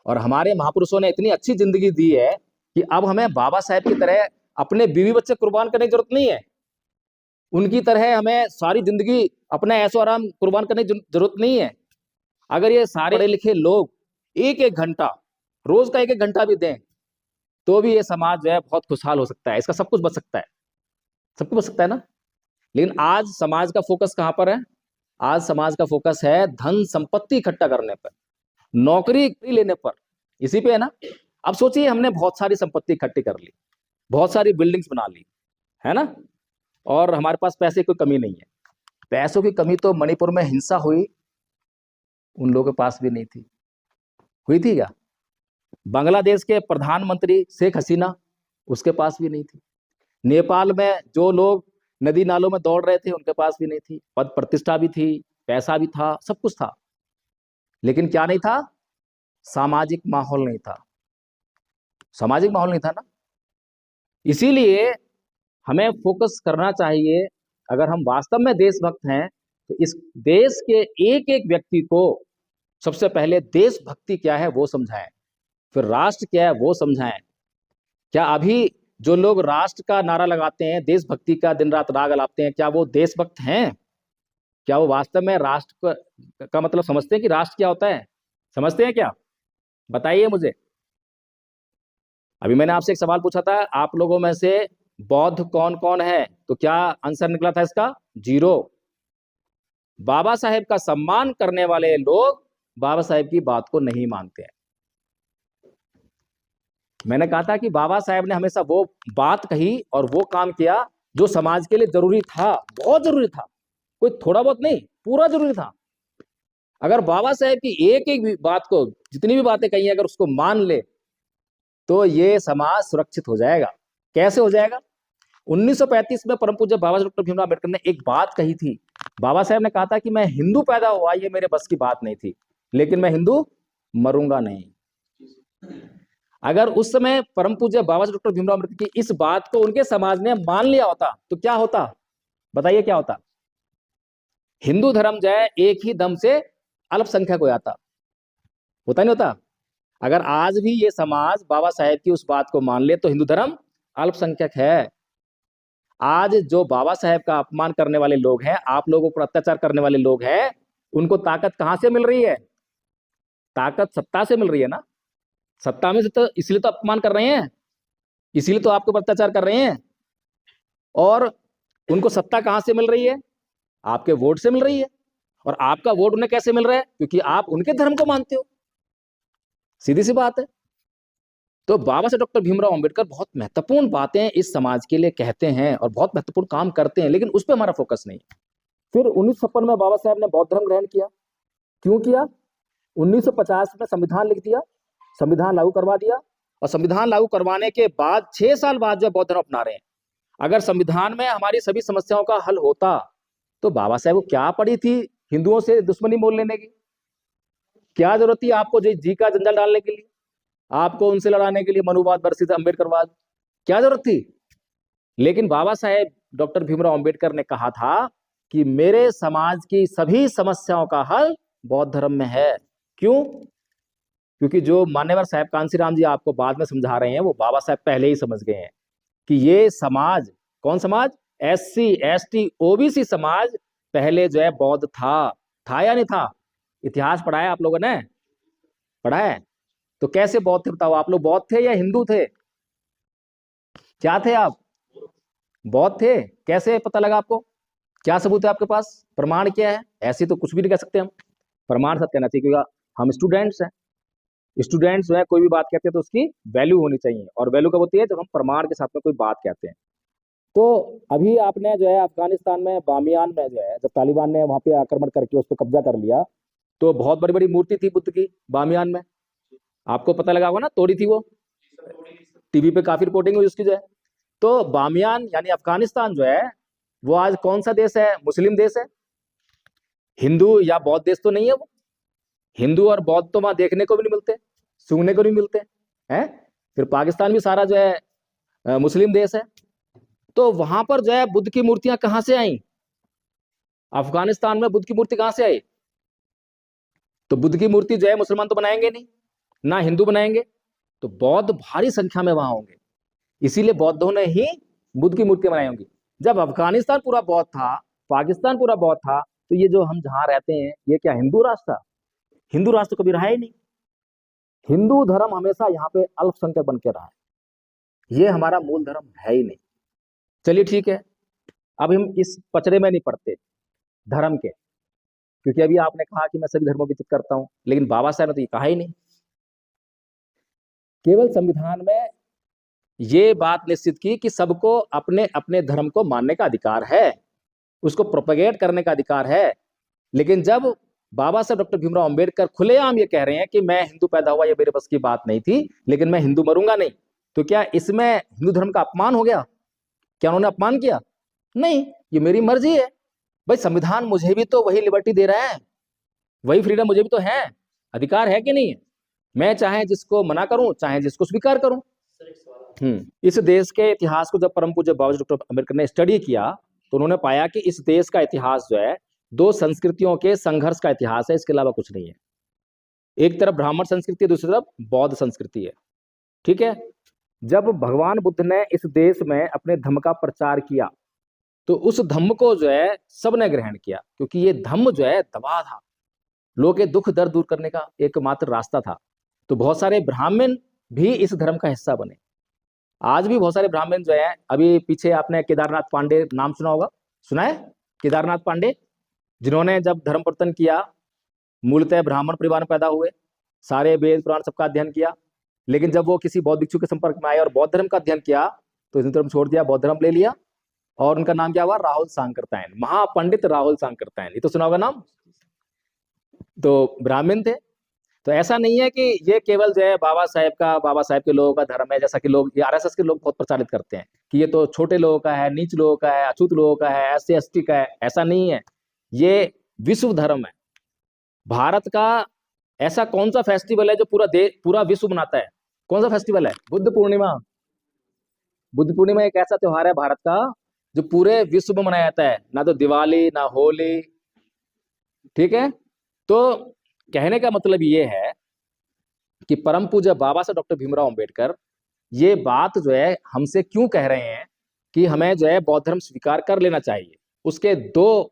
और हमारे महापुरुषों ने इतनी अच्छी जिंदगी दी है कि अब हमें बाबा साहब की तरह अपने बीवी बच्चे कुर्बान करने की जरूरत नहीं है। उनकी तरह हमें सारी जिंदगी अपना ऐशो आराम कुर्बान करने की जरूरत नहीं है। अगर ये सारे पढ़े लिखे लोग एक एक घंटा, रोज का एक एक घंटा भी दें, तो भी ये समाज जो है बहुत खुशहाल हो सकता है। इसका सब कुछ बच सकता है, सब कुछ बच सकता है ना। लेकिन आज समाज का फोकस कहां पर है? आज समाज का फोकस है धन संपत्ति इकट्ठा करने पर, नौकरी लेने पर, इसी पे है ना। अब सोचिए, हमने बहुत सारी संपत्ति इकट्ठी कर ली, बहुत सारी बिल्डिंग्स बना ली, है ना, और हमारे पास पैसे की कोई कमी नहीं है। पैसों की कमी तो मणिपुर में हिंसा हुई, उन लोगों के पास भी नहीं थी। हुई थी क्या? बांग्लादेश के प्रधानमंत्री शेख हसीना, उसके पास भी नहीं थी। नेपाल में जो लोग नदी नालों में दौड़ रहे थे, उनके पास भी नहीं थी। पद प्रतिष्ठा भी थी, पैसा भी था, सब कुछ था। लेकिन क्या नहीं था? सामाजिक माहौल नहीं था। सामाजिक माहौल नहीं था ना। इसीलिए हमें फोकस करना चाहिए। अगर हम वास्तव में देशभक्त हैं तो इस देश के एक एक व्यक्ति को सबसे पहले देशभक्ति क्या है वो समझाएं, फिर राष्ट्र क्या है वो समझाएं। क्या अभी जो लोग राष्ट्र का नारा लगाते हैं, देशभक्ति का दिन रात राग अलापते हैं, क्या वो देशभक्त हैं? क्या वो वास्तव में राष्ट्र का मतलब समझते हैं कि राष्ट्र क्या होता है? समझते हैं क्या? बताइए मुझे। अभी मैंने आपसे एक सवाल पूछा था, आप लोगों में से बौद्ध कौन कौन है? तो क्या आंसर निकला था इसका? 0। बाबा साहेब का सम्मान करने वाले लोग बाबा साहेब की बात को नहीं मानते हैं। मैंने कहा था कि बाबा साहेब ने हमेशा वो बात कही और वो काम किया जो समाज के लिए जरूरी था, बहुत जरूरी था। कोई थोड़ा बहुत नहीं, पूरा जरूरी था। अगर बाबा साहेब की एक एक बात को, जितनी भी बातें कही, अगर उसको मान ले तो ये समाज सुरक्षित हो जाएगा। कैसे हो जाएगा? 1935 में परम पूज्य बाबा डॉक्टर भीमराव अम्बेडकर ने एक बात कही थी। बाबा साहेब ने कहा था कि मैं हिंदू पैदा हुआ, ये मेरे बस की बात नहीं थी, लेकिन मैं हिंदू मरूंगा नहीं। अगर उस समय परम पूज्य बाबा डॉक्टर भीमराव अम्बेडकर की इस बात को उनके समाज ने मान लिया होता तो क्या होता? बताइए क्या होता? हिंदू धर्म जो है एक ही दम से अल्पसंख्यक हो जाता। होता नहीं होता? अगर आज भी ये समाज बाबा साहेब की उस बात को मान ले तो हिंदू धर्म अल्पसंख्यक है। आज जो बाबा साहेब का अपमान करने वाले लोग हैं, आप लोगों पर अत्याचार करने वाले लोग हैं, उनको ताकत कहां से मिल रही है? ताकत सत्ता से मिल रही है ना। सत्ता में से तो इसलिए तो अपमान कर रहे हैं, इसीलिए तो आपके ऊपर अत्याचार कर रहे हैं। और उनको सत्ता कहां से मिल रही है? आपके वोट से मिल रही है। और आपका वोट उन्हें कैसे मिल रहा है? क्योंकि आप उनके धर्म को मानते हो। सीधी सी बात है। तो बाबा साहब डॉक्टर भीमराव अंबेडकर बहुत महत्वपूर्ण बातें इस समाज के लिए कहते हैं और बहुत महत्वपूर्ण काम करते हैं, लेकिन उस पर हमारा फोकस नहीं है। फिर 1956 में बाबा साहब ने बौद्ध धर्म ग्रहण किया। क्यों किया? 1950 में संविधान लिख दिया, संविधान लागू करवा दिया, और संविधान लागू करवाने के बाद 6 साल बाद जो बौद्ध धर्म अपना रहे हैं। अगर संविधान में हमारी सभी समस्याओं का हल होता तो बाबा साहब को क्या पड़ी थी हिंदुओं से दुश्मनी मोल लेने की? क्या जरूरत थी आपको जी का जंजाल डालने के लिए, आपको उनसे लड़ाने के लिए, मनुवाद वर्सेस अम्बेडकरवाद? क्या जरूरत थी? लेकिन बाबा साहेब डॉक्टर भीमराव अंबेडकर ने कहा था कि मेरे समाज की सभी समस्याओं का हल बौद्ध धर्म में है। क्यों? क्योंकि जो मान्यवर साहब कांशीराम जी आपको बाद में समझा रहे हैं, वो बाबा साहब पहले ही समझ गए हैं कि ये समाज, कौन समाज? SC ST OBC समाज पहले जो है बौद्ध था या नहीं था? इतिहास पढ़ा है आप लोगों ने? पढ़ा है? तो कैसे बौद्ध थे बताओ? आप लोग बौद्ध थे या हिंदू थे? क्या थे आप? बौद्ध थे। कैसे पता लगा आपको? क्या सबूत है आपके पास? प्रमाण क्या है? ऐसे तो कुछ भी नहीं कह सकते हम। प्रमाण सब कहना चाहिए, क्योंकि हम स्टूडेंट्स हैं। स्टूडेंट्स जो है कोई भी बात कहते हैं तो उसकी वैल्यू होनी चाहिए, और वैल्यू कब होती है, जब हम प्रमाण के साथ में कोई बात कहते हैं। तो अभी आपने जो है अफगानिस्तान में बामियान में जो है, जब तालिबान ने वहां पे आक्रमण करके उस पर कब्जा कर लिया, तो बहुत बड़ी बड़ी मूर्ति थी बुद्ध की बामियान में, आपको पता लगा होगा ना, तोड़ी थी वो, टीवी पे काफी रिपोर्टिंग हुई उसकी जो है। तो बामियान यानी अफगानिस्तान जो है वो आज कौन सा देश है, मुस्लिम देश है, हिंदू या बौद्ध देश तो नहीं है वो। हिंदू और बौद्ध तो वहां देखने को भी नहीं मिलते, सुनने को नहीं मिलते हैं। फिर पाकिस्तान भी सारा जो है मुस्लिम देश है। तो वहां पर जो है बुद्ध की मूर्तियां कहां से आई, अफगानिस्तान में बुद्ध की मूर्ति कहां से आई? तो बुद्ध की मूर्ति जो है मुसलमान तो बनाएंगे नहीं, ना हिंदू बनाएंगे, तो बौद्ध भारी संख्या में वहां होंगे, इसीलिए बौद्धों ने ही बुद्ध की मूर्ति बनाई होंगी। जब अफगानिस्तान पूरा बौद्ध था, पाकिस्तान पूरा बौद्ध था, तो ये जो हम जहां रहते हैं ये क्या हिंदू राष्ट्र था? हिंदू राष्ट्र तो कभी रहा ही नहीं। हिंदू धर्म हमेशा यहाँ पे अल्पसंख्यक बन के रहा है, ये हमारा मूल धर्म है ही नहीं। चलिए ठीक है, अब हम इस पचड़े में नहीं पड़ते धर्म के, क्योंकि अभी आपने कहा कि मैं सभी धर्मों की इज्जत करता हूं, लेकिन बाबा साहब ने तो ये कहा ही नहीं। केवल संविधान में ये बात निश्चित की कि सबको अपने अपने धर्म को मानने का अधिकार है, उसको प्रोपेगेट करने का अधिकार है। लेकिन जब बाबा साहब डॉक्टर भीमराव अंबेडकर खुलेआम ये कह रहे हैं कि मैं हिंदू पैदा हुआ, ये मेरे बस की बात नहीं थी, लेकिन मैं हिंदू मरूंगा नहीं, तो क्या इसमें हिंदू धर्म का अपमान हो गया? क्या उन्होंने अपमान किया? नहीं, ये मेरी मर्जी है भाई, संविधान मुझे भी तो वही लिबर्टी दे रहा है, वही फ्रीडम मुझे भी तो है, अधिकार है कि नहीं है? मैं चाहे जिसको मना करूं, चाहे जिसको स्वीकार करूं। इस देश के इतिहास को जब परम पूज्य बाबा डॉक्टर अम्बेडकर ने स्टडी किया, तो उन्होंने पाया कि इस देश का इतिहास जो है दो संस्कृतियों के संघर्ष का इतिहास है, इसके अलावा कुछ नहीं है। एक तरफ ब्राह्मण संस्कृति है, दूसरी तरफ बौद्ध संस्कृति है। ठीक है, जब भगवान बुद्ध ने इस देश में अपने धम्म का प्रचार किया, तो उस धम्म को जो है सबने ग्रहण किया, क्योंकि ये धम्म जो है दवा था, लोगों के दुख दर्द दूर करने का एकमात्र रास्ता था। तो बहुत सारे ब्राह्मण भी इस धर्म का हिस्सा बने। आज भी बहुत सारे ब्राह्मण जो है, अभी पीछे आपने केदारनाथ पांडे नाम सुना होगा, सुना है? केदारनाथ पांडे, जिन्होंने जब धर्म परिवर्तन किया, मूलतः ब्राह्मण परिवार में पैदा हुए, सारे वेद पुराण सबका अध्ययन किया, लेकिन जब वो किसी बौद्ध भिक्षु के संपर्क में आए और बौद्ध धर्म का अध्ययन किया, तो हिंदू धर्म छोड़ दिया, बौद्ध धर्म ले लिया, और उनका नाम क्या हुआ? राहुल सांकृत्यायन, महापंडित राहुल सांकृत्यायन, ये तो सुना होगा नाम। तो ब्राह्मण थे। तो ऐसा नहीं है कि ये केवल जो है बाबा साहेब के लोगों का धर्म है, जैसा कि लोग ये आरएसएस के लोग बहुत प्रचारित करते हैं कि ये तो छोटे लोगों का है, नीच लोगों का है, अछूत लोगों का है, एससी एसटी का है। ऐसा नहीं है, ये विश्व धर्म है। भारत का ऐसा कौन सा फेस्टिवल है जो पूरा विश्व मनाता है? कौन सा फेस्टिवल है? बुद्ध पूर्णिमा। बुद्ध पूर्णिमा एक ऐसा त्योहार है भारत का जो पूरे विश्व में मनाया जाता है, ना तो दिवाली ना होली। ठीक है, तो कहने का मतलब ये है कि परम पूज्य बाबा साहब डॉक्टर भीमराव अंबेडकर ये बात जो है हमसे क्यों कह रहे हैं कि हमें जो है बौद्ध धर्म स्वीकार कर लेना चाहिए। उसके दो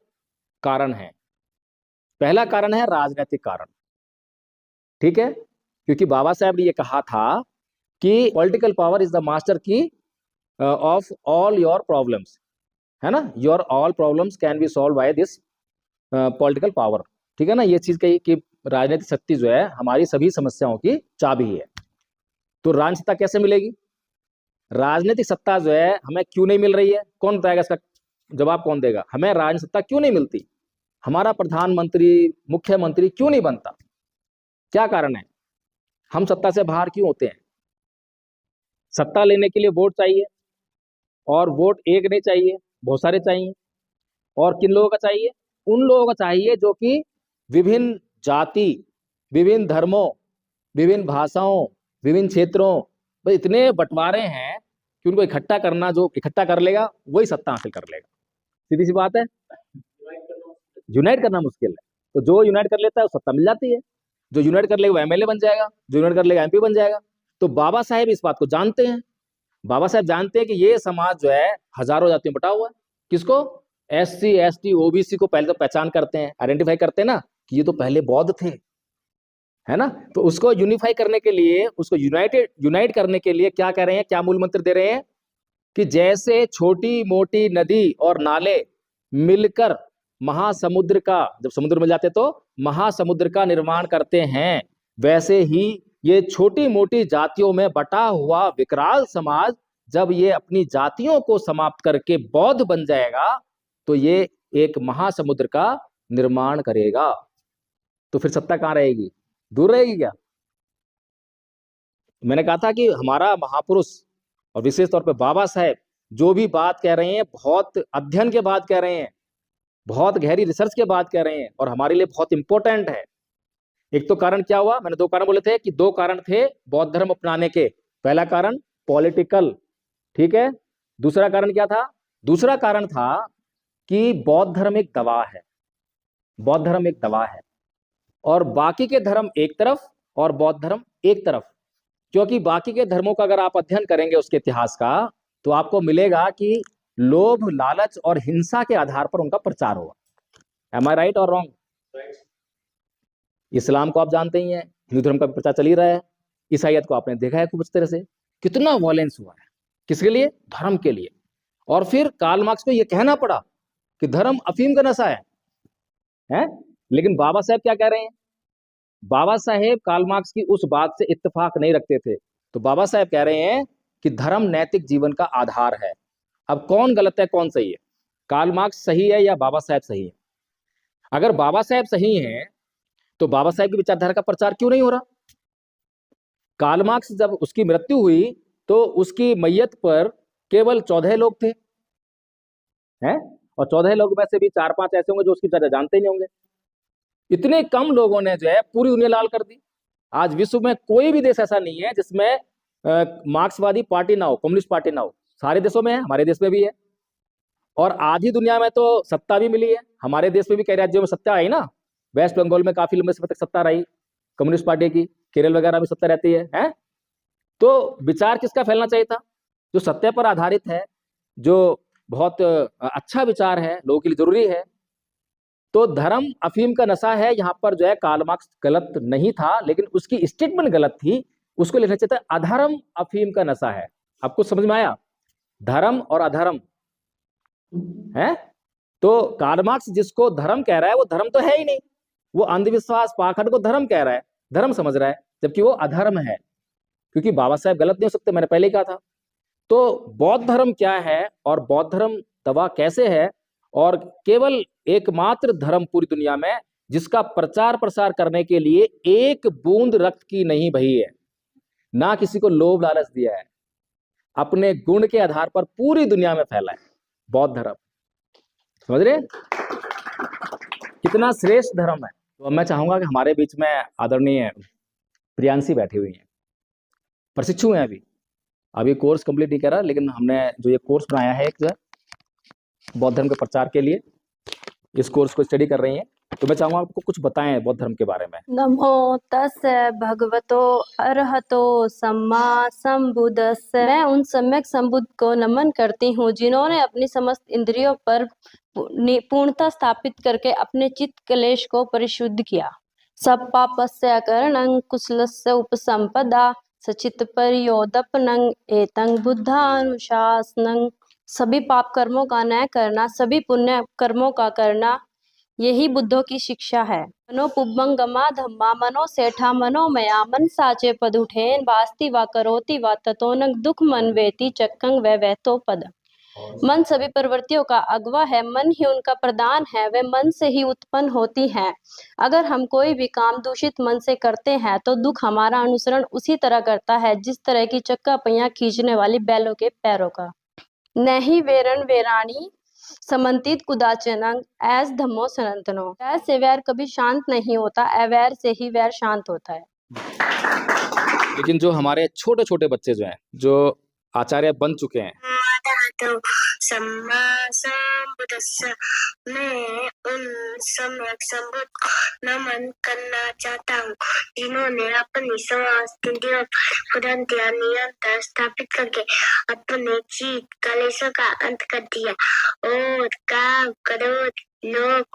कारण हैं। पहला कारण है राजनीतिक कारण। ठीक है, क्योंकि बाबा साहब ने ये कहा था कि political power is the master की ऑफ ऑल योर प्रॉब्लम्स, है ना, your all problems can be solve by this political power. ठीक है ना, ये चीज कही कि राजनीतिक शक्ति जो है हमारी सभी समस्याओं की चाबी है। तो राजनीतिक सत्ता कैसे मिलेगी? राजनीतिक सत्ता जो है हमें क्यों नहीं मिल रही है? कौन बताएगा इसका जवाब? कौन देगा? हमें राजनीतिक सत्ता क्यों नहीं मिलती? हमारा प्रधानमंत्री, मुख्यमंत्री क्यों नहीं बनता? क्या कारण है? हम सत्ता से बाहर क्यों होते हैं? सत्ता लेने के लिए वोट चाहिए, और वोट एक नहीं चाहिए, बहुत सारे चाहिए। और किन लोगों का चाहिए? उन लोगों का चाहिए जो कि विभिन्न जाति, विभिन्न धर्मों, विभिन्न भाषाओं, विभिन्न क्षेत्रों, भाई इतने बंटवारे हैं कि उनको इकट्ठा करना, जो इकट्ठा कर लेगा वही सत्ता हासिल कर लेगा। सीधी सी बात है, यूनाइट करना मुश्किल है। तो जो यूनाइट कर लेता है वो सत्ता मिल जाती है, जो यूनाइट कर लेगा वो एमएलए बन जाएगा, जो यूनाइट कर लेगा एमपी बन जाएगा। तो बाबा साहेब इस बात को जानते हैं। बाबा साहेब जानते हैं कि ये समाज जो है हजारों जातियों में बटा हुआ है। किसको? एससी एसटी ओबीसी को पहले तो पहचान करते हैं, आइडेंटिफाई करते हैं ना कि ये तो पहले बौद्ध थे, है ना। तो उसको यूनिफाई करने के लिए, उसको यूनाइट करने के लिए क्या कह रहे हैं, क्या मूल मंत्र दे रहे हैं कि जैसे छोटी मोटी नदी और नाले मिलकर महासमुद्र का, जब समुद्र मिल जाते तो महासमुद्र का निर्माण करते हैं, वैसे ही ये छोटी मोटी जातियों में बटा हुआ विकराल समाज जब ये अपनी जातियों को समाप्त करके बौद्ध बन जाएगा तो ये एक महासमुद्र का निर्माण करेगा। तो फिर सत्ता कहां रहेगी? दूर रहेगी क्या? मैंने कहा था कि हमारा महापुरुष और विशेष तौर पे बाबा साहेब जो भी बात कह रहे हैं बहुत अध्ययन के बाद कह रहे हैं, बहुत गहरी रिसर्च के बाद कह रहे हैं और हमारे लिए बहुत इंपॉर्टेंट है। एक तो कारण क्या हुआ, मैंने दो कारण बोले थे कि दो कारण थे बौद्ध धर्म अपनाने के। पहला कारण पॉलिटिकल, ठीक है। दूसरा कारण क्या था? दूसरा कारण था कि बौद्ध धर्म एक दवा है, बौद्ध धर्म एक दवा है और बाकी के धर्म एक तरफ और बौद्ध धर्म एक तरफ। क्योंकि बाकी के धर्मों का अगर आप अध्ययन करेंगे उसके इतिहास का तो आपको मिलेगा कि लोभ, लालच और हिंसा के आधार पर उनका प्रचार हुआ। एम आई राइट और रॉन्ग? इस्लाम को आप जानते ही हैं, हिंदू धर्म का भी प्रचार चल ही रहा है। ईसाईयत को आपने देखा है खूब अच्छी तरह से, कितना वॉयलेंस हुआ है, किसके लिए? धर्म के लिए। और फिर कार्ल मार्क्स को यह कहना पड़ा कि धर्म अफीम का नशा है? लेकिन बाबा साहेब क्या कह रहे हैं? बाबा साहेब कार्ल मार्क्स की उस बात से इत्तेफाक नहीं रखते थे। तो बाबा साहेब कह रहे हैं कि धर्म नैतिक जीवन का आधार है। अब कौन गलत है कौन सही है? कार्ल मार्क्स सही है या बाबा साहेब सही है? अगर बाबा साहेब सही हैं तो बाबा साहेब की विचारधारा का प्रचार क्यों नहीं हो रहा? कार्ल मार्क्स जब उसकी मृत्यु हुई तो उसकी मैयत पर केवल 14 लोग थे, हैं? और 14 लोग में से भी 4-5 ऐसे होंगे जो उसकी विचारधारा जानते ही नहीं होंगे। इतने कम लोगों ने जो है पूरी दुनिया लाल कर दी। आज विश्व में कोई भी देश ऐसा नहीं है जिसमें मार्क्सवादी पार्टी ना हो, कम्युनिस्ट पार्टी ना हो। सारे देशों में है, हमारे देश में भी है। और आधी दुनिया में तो सत्ता भी मिली है, हमारे देश में भी कई राज्यों में सत्ता आई ना। वेस्ट बंगाल में काफी लंबे समय तक सत्ता रही कम्युनिस्ट पार्टी की, केरल वगैरह में सत्ता रहती है? तो विचार किसका फैलना चाहिए था? जो सत्य पर आधारित है, जो बहुत अच्छा विचार है, लोगों के लिए जरूरी है। तो धर्म अफीम का नशा है, यहां पर जो है कार्ल मार्क्स गलत नहीं था, लेकिन उसकी स्टेटमेंट गलत थी। उसको लिखना चाहिए था अधर्म अफीम का नशा है। आपको समझ में आया? धर्म और अधर्म है। तो कार्ल मार्क्स जिसको धर्म कह रहा है वो धर्म तो है ही नहीं, वो अंधविश्वास पाखंड को धर्म कह रहा है, धर्म समझ रहा है, जबकि वो अधर्म है। क्योंकि बाबा साहेब गलत नहीं हो सकते, मैंने पहले ही कहा था। तो बौद्ध धर्म क्या है और बौद्ध धर्म दवा कैसे है, और केवल एकमात्र धर्म पूरी दुनिया में जिसका प्रचार प्रसार करने के लिए एक बूंद रक्त की नहीं बही है, ना किसी को लोभ लालच दिया है, अपने गुण के आधार पर पूरी दुनिया में फैला है, बौद्ध धर्म। समझ रहे? कितना श्रेष्ठ धर्म है। तो मैं चाहूंगा कि हमारे बीच में आदरणीय प्रियांशी बैठी हुई हैं, प्रशिक्षु हैं, अभी कोर्स कंप्लीट नहीं करा, लेकिन हमने जो ये कोर्स बनाया है एक जो है बौद्ध धर्म के प्रचार के लिए, इस कोर्स को स्टडी कर रही हैं। तो मैं चाहूंगा आपको कुछ बताएं बौद्ध धर्म के बारे में। नमो तस्य भगवतो अरहतो सम्मा संबुद्धस्स। मैं उन सम्यक संबुद्ध को नमन करती हूँ जिन्होंने अपनी समस्त इंद्रियों पर पूर्णता स्थापित करके अपने चित्त क्लेश को परिशुद्ध किया। सब पापस्य करणं कुशलस्य उपसंपदा सचित परियोदपनं एतं बुद्धानुशासनं। सभी पाप कर्मों का न्याय करना, सभी पुण्य कर्मों का करना, यही बुद्धों की शिक्षा है। मनो पुब्बंगमा धम्मा मनो सेठा मनोमया मन साचे पद उठेन वास्ति वा करोति वा ततोनक दुख मन वेति चक्कंग व वैतो पद। मन सभी प्रवृत्तियों का अगवा है, मन ही उनका प्रधान है, वे मन से ही उत्पन्न होती हैं। अगर हम कोई भी काम दूषित मन से करते हैं तो दुख हमारा अनुसरण उसी तरह करता है जिस तरह की चक्का पहिया खींचने वाली बैलों के पैरों का। नहीं वेरण वेराणी समन्तित कुदाचनंग ऐस धम्मो सनातनो। वैर से वैर कभी शांत नहीं होता, अवैर से ही वैर शांत होता है। लेकिन जो हमारे छोटे छोटे बच्चे जो हैं, जो आचार्य बन चुके हैं, तो सम्मा संबुद्धस्स, मैं उन सम्यक संबुद्ध को नमन करना चाहता हूँ जिन्होंने अपनी समस्त इंद्रियों पर पूर्णतया नियंत्रण स्थापित करके अपने चित्त कलेशों का अंत कर दिया और काम, क्रोध, लोभ,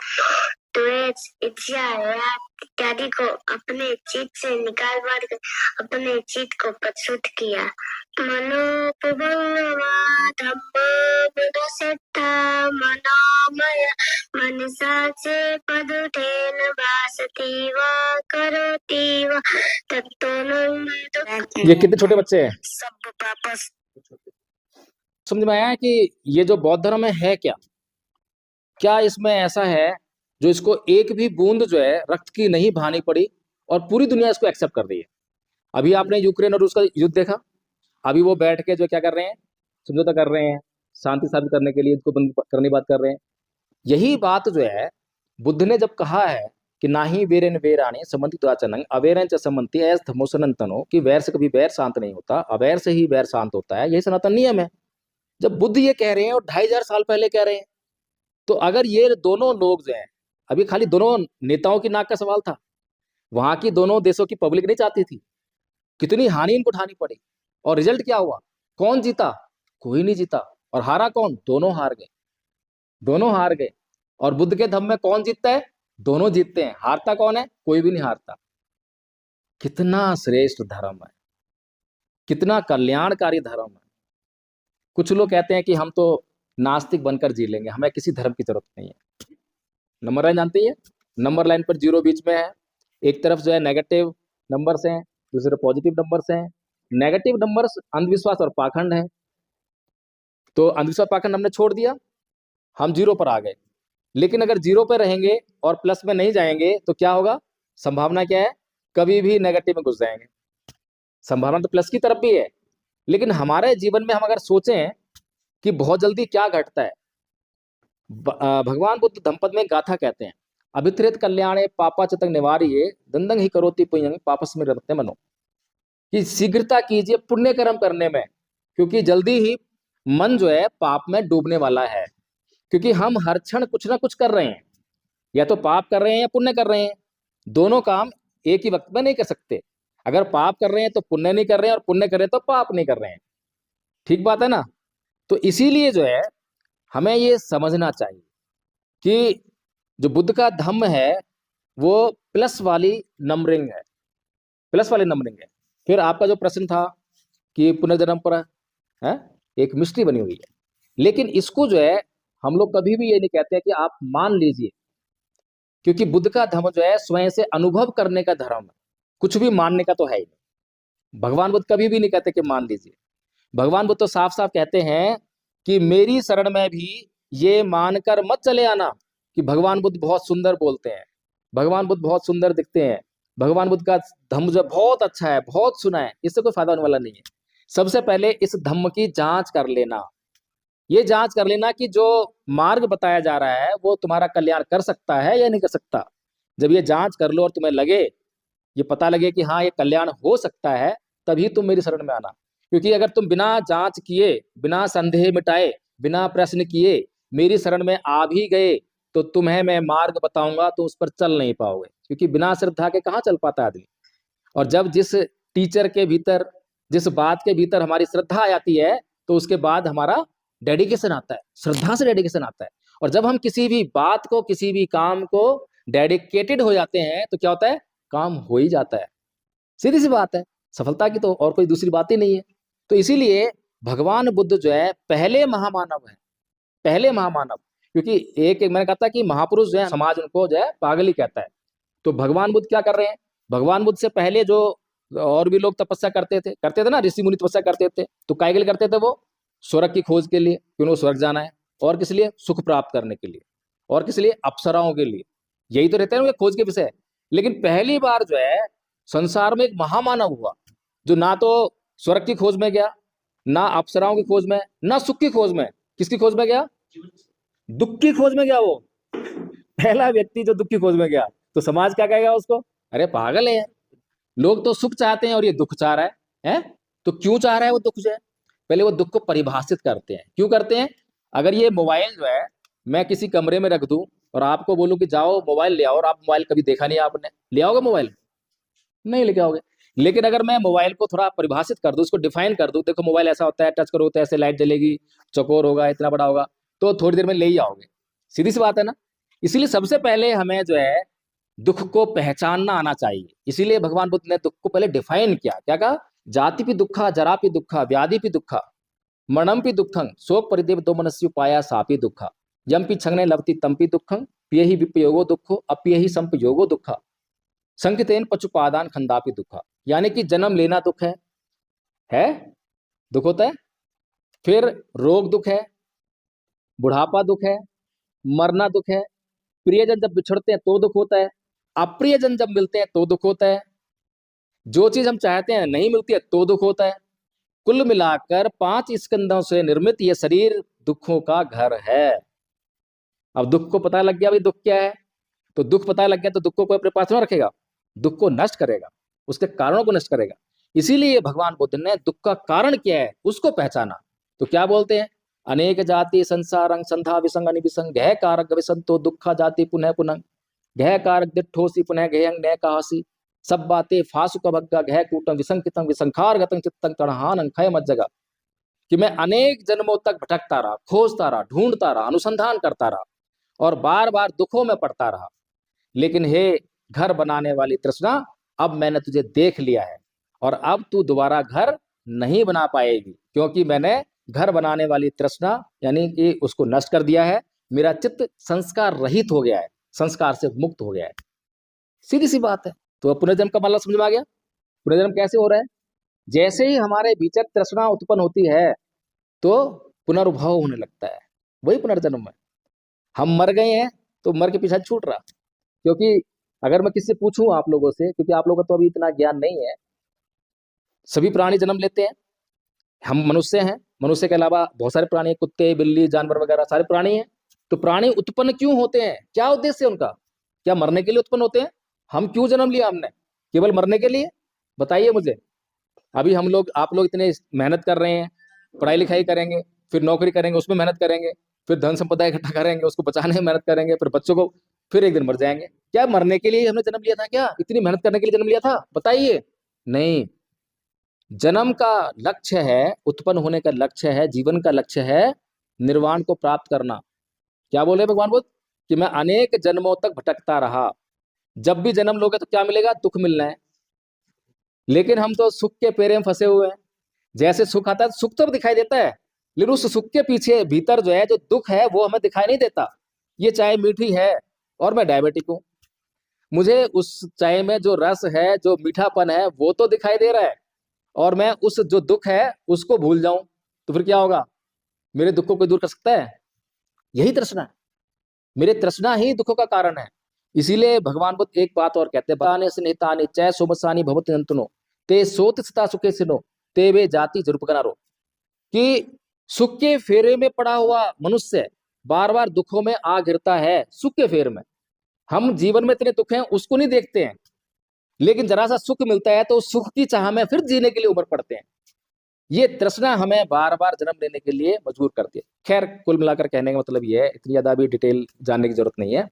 द्वेष, इच्छा, राग इत्यादि को अपने चित्त से निकाल मार कर अपने चित्त को परिशुद्ध किया। मनो पुबंगमा धम्मो बुद्धसेट्टा मनो मय मनसा च पदुतेन भासते वा करोति वा तत्तो ये कितने छोटे बच्चे हैं? सब पाप समझ में आया है कि ये जो बौद्ध धर्म है क्या क्या इसमें ऐसा है जो इसको एक भी बूंद जो है रक्त की नहीं बहानी पड़ी और पूरी दुनिया इसको एक्सेप्ट कर रही है। अभी आपने यूक्रेन और रूस का युद्ध देखा, अभी वो बैठ के जो क्या कर रहे हैं, समझौता कर रहे हैं, शांति स्थापित करने के लिए इसको बंद करने की बात कर रहे हैं। यही बात जो है बुद्ध ने जब कहा है कि ना ही वेरेन वेराणी समन्ति द्वाचनंग अवेरन च समन्ति ऐस धमोसनंतनो, कि वैर से कभी वैर शांत नहीं होता, अवैर से ही वैर शांत होता है, यही सनातन नियम है। जब बुद्ध ये कह रहे हैं और 2500 साल पहले कह रहे हैं, तो अगर ये दोनों लोग जो हैं, अभी खाली दोनों नेताओं की नाक का सवाल था, वहां की दोनों देशों की पब्लिक नहीं चाहती थी, कितनी हानि इनको उठानी पड़ी, और रिजल्ट क्या हुआ? कौन जीता? कोई नहीं जीता। और हारा कौन? दोनों हार गए, दोनों हार गए। और बुद्ध के धम्म में कौन जीतता है? दोनों जीतते हैं। हारता कौन है? कोई भी नहीं हारता। कितना श्रेष्ठ धर्म है, कितना कल्याणकारी धर्म है। कुछ लोग कहते हैं कि हम तो नास्तिक बनकर जी लेंगे, हमें किसी धर्म की जरूरत नहीं है। नंबर लाइन जानते हैं? नंबर लाइन पर 0 बीच में है, एक तरफ जो है नेगेटिव नंबर्स हैं, दूसरे पॉजिटिव नंबर्स हैं। नेगेटिव नंबर्स अंधविश्वास और पाखंड है, तो अंधविश्वास पाखंड हमने छोड़ दिया, हम 0 पर आ गए। लेकिन अगर 0 पर रहेंगे और प्लस में नहीं जाएंगे तो क्या होगा? संभावना क्या है? कभी भी नेगेटिव में घुस जाएंगे। संभावना तो प्लस की तरफ भी है, लेकिन हमारे जीवन में हम अगर सोचें कि बहुत जल्दी क्या घटता है, भगवान बुद्ध धम्मपद में गाथा कहते हैं, अभित्रेत कल्याणे पापा चतंग निवारिये दंदंग ही करोति पुण्यं पापस में रमते मनो, कि शीघ्रता कीजिए पुण्य कर्म करने में, क्योंकि जल्दी ही मन जो है पाप में डूबने वाला है। क्योंकि हम हर क्षण कुछ ना कुछ कर रहे हैं, या तो पाप कर रहे हैं या पुण्य कर रहे हैं, दोनों काम एक ही वक्त में नहीं कर सकते। अगर पाप कर रहे हैं तो पुण्य नहीं कर रहे हैं, और पुण्य कर रहे हैं तो पाप नहीं कर रहे हैं। ठीक बात है ना? तो इसीलिए जो है हमें ये समझना चाहिए कि जो बुद्ध का धम्म है वो प्लस वाली नंबरिंग है, प्लस वाली नंबरिंग है। फिर आपका जो प्रश्न था कि पुनर्जन्म पर है, एक मिस्ट्री बनी हुई है, लेकिन इसको जो है हम लोग कभी भी ये नहीं कहते हैं कि आप मान लीजिए, क्योंकि बुद्ध का धर्म जो है स्वयं से अनुभव करने का धर्म है, कुछ भी मानने का तो है ही नहीं। भगवान बुद्ध कभी भी नहीं कहते कि मान लीजिए। भगवान बुद्ध तो साफ साफ कहते हैं कि मेरी शरण में भी ये मानकर मत चले आना कि भगवान बुद्ध बहुत सुंदर बोलते हैं, भगवान बुद्ध बहुत सुंदर दिखते हैं, भगवान बुद्ध का धम्म जो बहुत अच्छा है, बहुत सुना है, इससे कोई फायदा होने वाला नहीं है। सबसे पहले इस धम्म की जांच कर लेना, ये जांच कर लेना कि जो मार्ग बताया जा रहा है वो तुम्हारा कल्याण कर सकता है या नहीं कर सकता। जब ये जांच कर लो और तुम्हें लगे, ये पता लगे कि हाँ ये कल्याण हो सकता है, तभी तुम मेरी शरण में आना। क्योंकि अगर तुम बिना जांच किए, बिना संदेह मिटाए, बिना प्रश्न किए मेरी शरण में आ भी गए, तो तुम्हें मैं मार्ग बताऊंगा, तुम उस पर चल नहीं पाओगे, क्योंकि बिना श्रद्धा के कहाँ चल पाता आदमी। और जब जिस टीचर के भीतर, जिस बात के भीतर हमारी श्रद्धा आ जाती है, तो उसके बाद हमारा डेडिकेशन आता है, श्रद्धा से डेडिकेशन आता है। और जब हम किसी भी बात को, किसी भी काम को डेडिकेटेड हो जाते हैं, तो क्या होता है? काम हो ही जाता है। सीधी सी बात है, सफलता की तो और कोई दूसरी बात ही नहीं है। तो इसीलिए भगवान बुद्ध जो है पहले महामानव है, पहले महामानव। क्योंकि एक मैंने कहा था कि महापुरुष जो है समाज उनको जो है पागल ही कहता है। तो भगवान बुद्ध क्या कर रहे हैं? भगवान बुद्ध से पहले जो और भी लोग तपस्या करते थे ना, ऋषि मुनि तपस्या करते थे, तो काय के लिए करते थे? वो स्वर्ग की खोज के लिए, कि उनको स्वर्ग जाना है, और किस लिए? सुख प्राप्त करने के लिए, और किस लिए? अप्सराओं के लिए। यही तो रहते हैं उनके खोज के विषय। लेकिन पहली बार जो है संसार में एक महामानव हुआ, जो ना तो स्वर्ग की खोज में गया, ना अप्सराओं की खोज में, ना सुख की खोज में। किसकी खोज में गया? दुख की खोज में गया। वो पहला व्यक्ति जो दुख की खोज में गया। तो समाज क्या कहेगा उसको? अरे पागल है यार, लोग तो सुख चाहते हैं और ये दुख चाह रहा है? तो क्यों चाह रहा है वो दुख जो है? पहले वो दुख को परिभाषित करते हैं। क्यों करते हैं? अगर ये मोबाइल जो है मैं किसी कमरे में रख दूं और आपको बोलूं कि जाओ मोबाइल ले आओ, और आप मोबाइल कभी देखा नहीं आपने, ले आओगे मोबाइल? नहीं लेके आओगे। लेकिन अगर मैं मोबाइल को थोड़ा परिभाषित कर दूं, उसको डिफाइन कर दूं, देखो मोबाइल ऐसा होता है, टच करो तो ऐसे लाइट जलेगी, चौकोर होगा, इतना बड़ा होगा, तो थोड़ी देर में ले ही आओगे। सीधी सी बात है ना? इसीलिए सबसे पहले हमें जो है दुख को पहचानना आना चाहिए। इसीलिए भगवान बुद्ध ने दुख को पहले डिफाइन किया। क्या कहा? जाति भी दुखा, जरा भी दुखा, व्याधि भी दुखा, मरणम भी दुखं, शोक परिदेव दो मनस्यु पाया सापी दुखा। यम्पि छंगने लभति तम्पि दुःखं पियहि विपयोगो दुःखो अपियहि संपयोगो दुःखा संकितेन पचुपादान खंदापि दुःखा। यानी कि जन्म लेना दुख है दुख होता है, फिर रोग दुख है, बुढ़ापा दुख है, मरना दुख है, प्रियजन जब बिछड़ते हैं तो दुख होता है, अप्रियजन जब मिलते हैं तो दुख होता है, जो चीज हम चाहते हैं नहीं मिलती है तो दुख होता है। कुल मिलाकर 5 स्कंदों से निर्मित यह शरीर दुखों का घर है। अब दुख को पता लग गया भाई दुख क्या है, तो दुख पता लग गया तो दुख को कोई अपने पास में रखेगा, दुख को नष्ट करेगा, उसके कारणों को नष्ट करेगा। इसीलिए भगवान बुद्ध ने दुख का कारण क्या है उसको पहचाना। तो क्या बोलते हैं, अनेक जाति संसारं संधा विसंग अनिविसंग गह कारक विसंतो दुखा जाति पुनः पुनः गह कारक दिठोसी पुनः गहंग न कहासी सब बातें फासु का भग्गा गह कूटम विसंकितम विसंखार गतंग चित्तंग तड़हान खय मत जगा। कि मैं अनेक जन्मों तक भटकता रहा, खोजता रहा, ढूंढता रहा, अनुसंधान करता रहा और बार बार दुखों में पड़ता रहा, लेकिन हे घर बनाने वाली तृष्णा, अब मैंने तुझे देख लिया है और अब तू दोबारा घर नहीं बना पाएगी, क्योंकि मैंने घर बनाने वाली तृष्णा यानी कि उसको नष्ट कर दिया है। मेरा चित्त संस्कार रहित हो गया है, संस्कार से मुक्त हो गया है। सीधी सी बात है। तो पुनर्जन्म का मतलब समझ में आ गया। पुनर्जन्म कैसे हो रहा है, जैसे ही हमारे भीतर तृष्णा उत्पन्न होती है तो पुनर्भव होने लगता है, वही पुनर्जन्म है। हम मर गए हैं तो मर के पीछे छूट रहा, क्योंकि अगर मैं किसी से पूछूं आप लोगों से, क्योंकि आप लोगों को तो अभी इतना ज्ञान नहीं है, सभी प्राणी जन्म लेते हैं, हम मनुष्य हैं, मनुष्य के अलावा बहुत सारे प्राणी, कुत्ते बिल्ली जानवर वगैरह सारे प्राणी हैं। तो प्राणी उत्पन्न क्यों होते हैं, क्या उद्देश्य है उनका, क्या मरने के लिए उत्पन्न होते हैं? हम क्यों जन्म लिया हमने, केवल मरने के लिए? बताइए मुझे। अभी हम लोग आप लोग इतने मेहनत कर रहे हैं, पढ़ाई लिखाई करेंगे, फिर नौकरी करेंगे उसमें मेहनत करेंगे, फिर धन संपदा इकट्ठा करेंगे उसको बचाने में मेहनत करेंगे, फिर बच्चों को, फिर एक दिन मर जाएंगे। क्या मरने के लिए हमने जन्म लिया था, क्या इतनी मेहनत करने के लिए जन्म लिया था? बताइए। नहीं, जन्म का लक्ष्य है, उत्पन्न होने का लक्ष्य है, जीवन का लक्ष्य है निर्वाण को प्राप्त करना। क्या बोले भगवान बुद्ध कि मैं अनेक जन्मों तक भटकता रहा, जब भी जन्म लोगे तो क्या मिलेगा, दुख मिलना है। लेकिन हम तो सुख के पेरे में फंसे हुए हैं। जैसे सुख आता है सुख तो दिखाई देता है, लेकिन उस सुख के पीछे भीतर जो है जो दुख है वो हमें दिखाई नहीं देता। ये चाय मीठी है और मैं डायबिटिक हूं, मुझे उस चाय में जो रस है जो मीठापन है वो तो दिखाई दे रहा है, और मैं उस जो दुख है उसको भूल जाऊं तो फिर क्या होगा, मेरे दुख को कोई दूर कर सकता है? यही तृष्णा है, मेरे तृष्णा ही दुखों का कारण है। इसीलिए भगवान बुद्ध एक बात और कहते हैं, बताने से निहितानि चै सोमसानि भवति नंतनो ते सोत स्थिता सुखे सिनो ते वे जाति जरूपगनारो। कि सुख के फेरे में पड़ा हुआ मनुष्य बार बार दुखों में आ गिरता है, सुख के फेर में। हम जीवन में इतने दुख हैं उसको नहीं देखते हैं, लेकिन जरा सा सुख मिलता है तो सुख की चाह में फिर जीने के लिए उमड़ पड़ते हैं। ये तृष्णा हमें बार बार जन्म लेने के लिए मजबूर करती है। खैर, कुल मिलाकर कहने का मतलब ये है, इतनी ज्यादा भी डिटेल जानने की जरूरत नहीं है।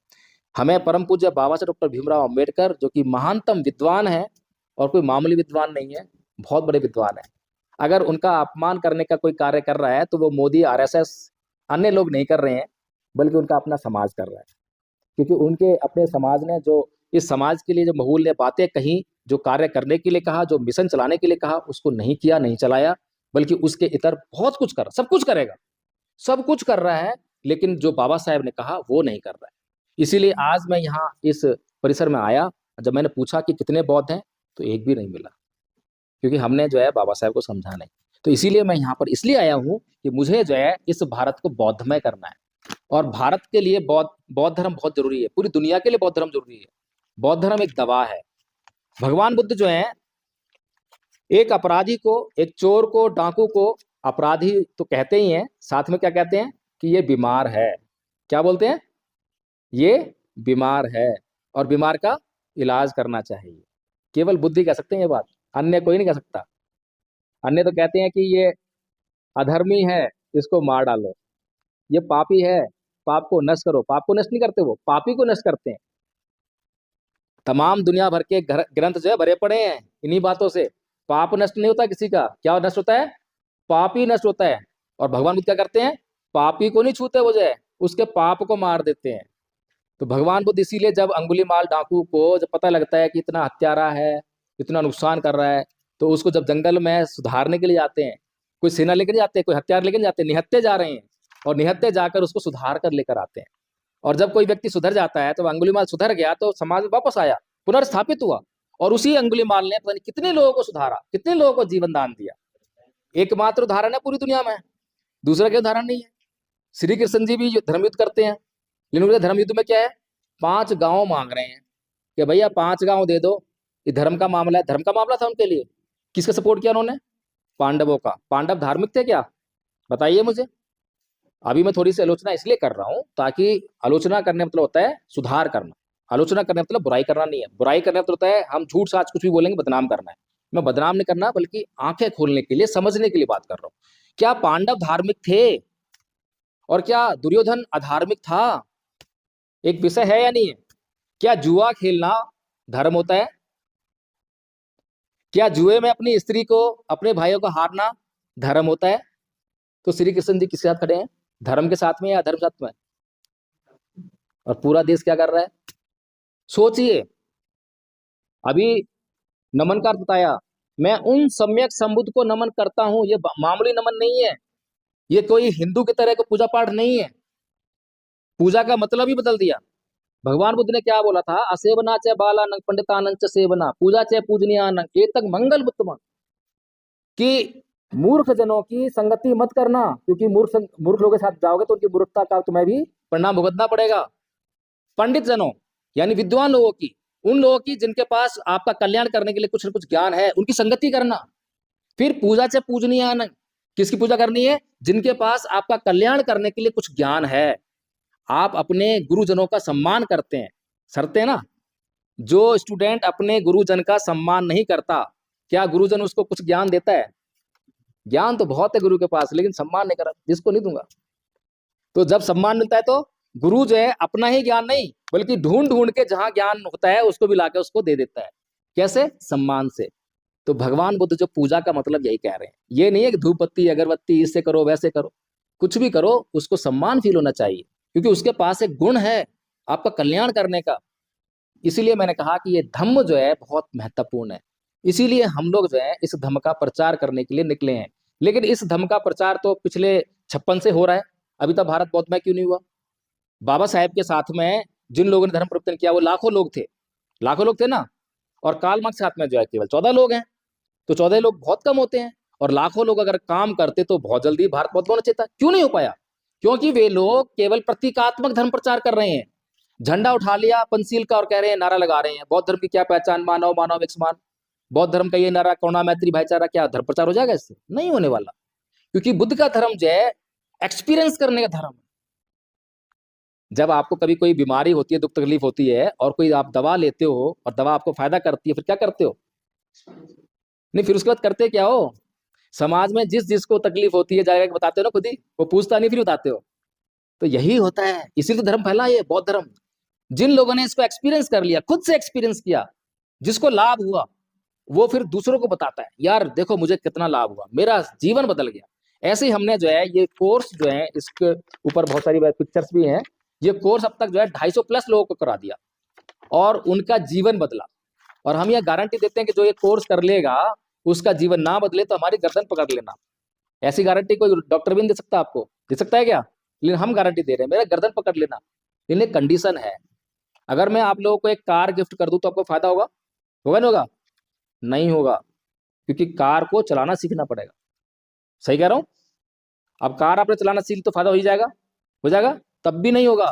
हमें परम पूज्य बाबा साहब डॉक्टर भीमराव अंबेडकर, जो कि महानतम विद्वान है और कोई मामूली विद्वान नहीं है, बहुत बड़े विद्वान है, अगर उनका अपमान करने का कोई कार्य कर रहा है तो वो मोदी, आरएसएस, अन्य लोग नहीं कर रहे हैं, बल्कि उनका अपना समाज कर रहा है। क्योंकि उनके अपने समाज ने जो इस समाज के लिए जो बहुमूल्य बातें कही, जो कार्य करने के लिए कहा, जो मिशन चलाने के लिए कहा, उसको नहीं किया, नहीं चलाया, बल्कि उसके इतर बहुत कुछ कर, सब कुछ करेगा, सब कुछ कर रहा है, लेकिन जो बाबा साहेब ने कहा वो नहीं कर रहा है। इसीलिए आज मैं यहाँ इस परिसर में आया, जब मैंने पूछा कि कितने बौद्ध हैं तो एक भी नहीं मिला, क्योंकि हमने जो है बाबा साहेब को समझा नहीं। तो इसीलिए मैं यहाँ पर इसलिए आया हूँ कि मुझे जो है इस भारत को बौद्धमय करना है, और भारत के लिए बौद्ध धर्म बहुत जरूरी है, पूरी दुनिया के लिए बौद्ध धर्म जरूरी है। बौद्ध धर्म एक दवा है। भगवान बुद्ध जो है एक अपराधी को, एक चोर को, डाकू को अपराधी तो कहते ही हैं, साथ में क्या कहते हैं कि ये बीमार है। क्या बोलते हैं? ये बीमार है और बीमार का इलाज करना चाहिए। केवल बुद्धि कह सकते हैं ये बात, अन्य कोई नहीं कह सकता। अन्य तो कहते हैं कि ये अधर्मी है, इसको मार डालो, ये पापी है, पाप को नष्ट करो। पाप को नष्ट नहीं करते, वो पापी को नष्ट करते हैं। तमाम दुनिया भर के ग्रंथ जो है भरे पड़े हैं इन्हीं बातों से। पाप नष्ट नहीं होता किसी का, क्या नष्ट होता है? पाप ही नष्ट होता है। और भगवान बुद्ध क्या करते हैं? पापी को नहीं छूते, वो जो है उसके पाप को मार देते हैं। तो भगवान बुद्ध इसीलिए जब अंगुलीमाल डाकू को जब पता लगता है कि इतना हत्यारा है, इतना नुकसान कर रहा है, तो उसको जब जंगल में सुधारने के लिए जाते हैं, कोई सेना लेकर जाते हैं, कोई हथियार लेकर जाते हैं, निहत्ते जा रहे हैं, और निहत्थे जाकर उसको सुधार कर लेकर आते हैं। और जब कोई व्यक्ति सुधर जाता है तो अंगुलीमाल सुधर गया तो समाज में वापस आया, पुनर्स्थापित हुआ, और उसी अंगुलीमाल ने पता नहीं कितने लोगों को सुधारा, कितने लोगों को जीवन दान दिया। एकमात्र उदाहरण है पूरी दुनिया में, दूसरा कोई उदाहरण नहीं है। श्री कृष्ण जी भी धर्म युद्ध करते हैं, लेकिन उनके धर्म युद्ध में क्या है, 5 गांव मांग रहे हैं कि भैया 5 गांव दे दो, ये धर्म का मामला है। धर्म का मामला था उनके लिए। किसका सपोर्ट किया उन्होंने? पांडवों का। पांडव धार्मिक थे क्या? बताइए मुझे। अभी मैं थोड़ी सी आलोचना इसलिए कर रहा हूं ताकि आलोचना करने मतलब होता है सुधार करना, आलोचना करने मतलब बुराई करना नहीं है। बुराई करने मतलब होता है हम झूठ साच कुछ भी बोलेंगे बदनाम करना है। मैं बदनाम नहीं करना, बल्कि आंखें खोलने के लिए, समझने के लिए बात कर रहा हूं। क्या पांडव धार्मिक थे और क्या दुर्योधन अधार्मिक था? एक विषय है या नहीं है? क्या जुआ खेलना धर्म होता है? क्या जुए में अपनी स्त्री को, अपने भाइयों को हारना धर्म होता है? तो श्री कृष्ण जी किसके साथ खड़े हैं? धर्म के साथ में या अधर्म के साथ में? और पूरा देश क्या कर रहा है? सोचिए। अभी नमन का अर्थ बताया, मैं उन सम्यक संबुद्ध को नमन करता हूं। ये मामूली नमन नहीं है, ये कोई हिंदू की तरह का पूजा पाठ नहीं है। पूजा का मतलब ही बदल दिया। भगवान बुद्ध ने क्या बोला था? असेवना च बालानंग पंडितानंग च सेवना पूजा च पूजनीयानंग एतक मंगल उत्तम, कि मूर्ख जनों की संगति मत करना, क्योंकि मूर्ख लोगों के साथ जाओगे तो उनकी मूर्खता का तुम्हें भी परिणाम भुगतना पड़ेगा। पंडित जनों यानी विद्वान लोगों की, उन लोगों की जिनके पास आपका कल्याण करने के लिए कुछ न कुछ ज्ञान है, उनकी संगति करना। फिर पूजा से पूजनीयानंग, किसकी पूजा करनी है? जिनके पास आपका कल्याण करने के लिए कुछ ज्ञान है। आप अपने गुरुजनों का सम्मान करते हैं, शर्तें ना। जो स्टूडेंट अपने गुरुजन का सम्मान नहीं करता, क्या गुरुजन उसको कुछ ज्ञान देता है? ज्ञान तो बहुत है गुरु के पास, लेकिन सम्मान नहीं करा, जिसको नहीं दूंगा। तो जब सम्मान मिलता है तो गुरु जो है अपना ही ज्ञान नहीं, बल्कि ढूंढ ढूंढ के जहां ज्ञान होता है उसको भी लाके उसको दे देता है। कैसे? सम्मान से। तो भगवान बुद्ध जो पूजा का मतलब यही कह रहे हैं। ये नहीं है कि धूप बत्ती अगरबत्ती इससे करो वैसे करो, कुछ भी करो, उसको सम्मान फील होना चाहिए, क्योंकि उसके पास एक गुण है आपका कल्याण करने का। इसीलिए मैंने कहा कि ये धम्म जो है बहुत महत्वपूर्ण है। इसीलिए हम लोग जो है इस धम्म का प्रचार करने के लिए निकले हैं। लेकिन इस धम्म का प्रचार तो पिछले 56 से हो रहा है, अभी तक भारत बौद्ध में क्यों नहीं हुआ? बाबा साहेब के साथ में जिन लोगों ने धर्म परिवर्तन किया वो लाखों लोग थे, लाखों लोग थे ना। और कार्ल मार्क्स के साथ में जो है केवल 14 लोग हैं। तो 14 लोग बहुत कम होते हैं, और लाखों लोग अगर काम करते तो बहुत जल्दी भारत बौद्ध होना चाहिए था। क्यों नहीं हो पाया? क्योंकि वे लोग केवल प्रतीकात्मक धर्म प्रचार कर रहे हैं। झंडा उठा लिया पंचशील का और कह रहे हैं, नारा लगा रहे हैं, बौद्ध धर्म की क्या पहचान, मानव मानव एक समान। बौद्ध धर्म का ये नारा करुणा मैत्री भाईचारा, क्या धर्म प्रचार हो जाएगा? इससे नहीं होने वाला। क्योंकि बुद्ध का धर्म जो है एक्सपीरियंस करने का धर्म है। जब आपको कभी कोई बीमारी होती है, दुख तकलीफ होती है, और कोई आप दवा लेते हो और दवा आपको फायदा करती है, फिर क्या करते हो? नहीं, फिर उसके बाद करते क्या हो? समाज में जिस जिसको तकलीफ होती है जाएगा बताते हो ना खुद ही, वो पूछता नहीं फिर बताते हो। तो यही होता है, इसीलिए तो धर्म फैला है बौद्ध धर्म। जिन लोगों ने इसको एक्सपीरियंस कर लिया, खुद से एक्सपीरियंस किया, जिसको लाभ हुआ, वो फिर दूसरों को बताता है, यार देखो मुझे कितना लाभ हुआ, मेरा जीवन बदल गया। ऐसे ही हमने जो है ये कोर्स जो है, इसके ऊपर बहुत सारी पिक्चर्स भी हैं। ये कोर्स अब तक जो है 250+ लोगों को करा दिया और उनका जीवन बदला। और हम ये गारंटी देते हैं कि जो ये कोर्स कर लेगा उसका जीवन ना बदले तो हमारी गर्दन पकड़ लेना। ऐसी गारंटी कोई डॉक्टर भी नहीं दे सकता, आपको दे सकता है क्या? लेकिन हम गारंटी दे रहे हैं, मेरा गर्दन पकड़ लेना। लेकिन एक कंडीशन है, अगर मैं आप लोगों को एक कार गिफ्ट कर दूं तो आपको फायदा होगा? होगा नहीं होगा? नहीं होगा, क्योंकि कार को चलाना सीखना पड़ेगा। सही कह रहा हूं? अब कार आपने चलाना सीख तो फायदा हो ही जाएगा, हो जाएगा? तब भी नहीं होगा,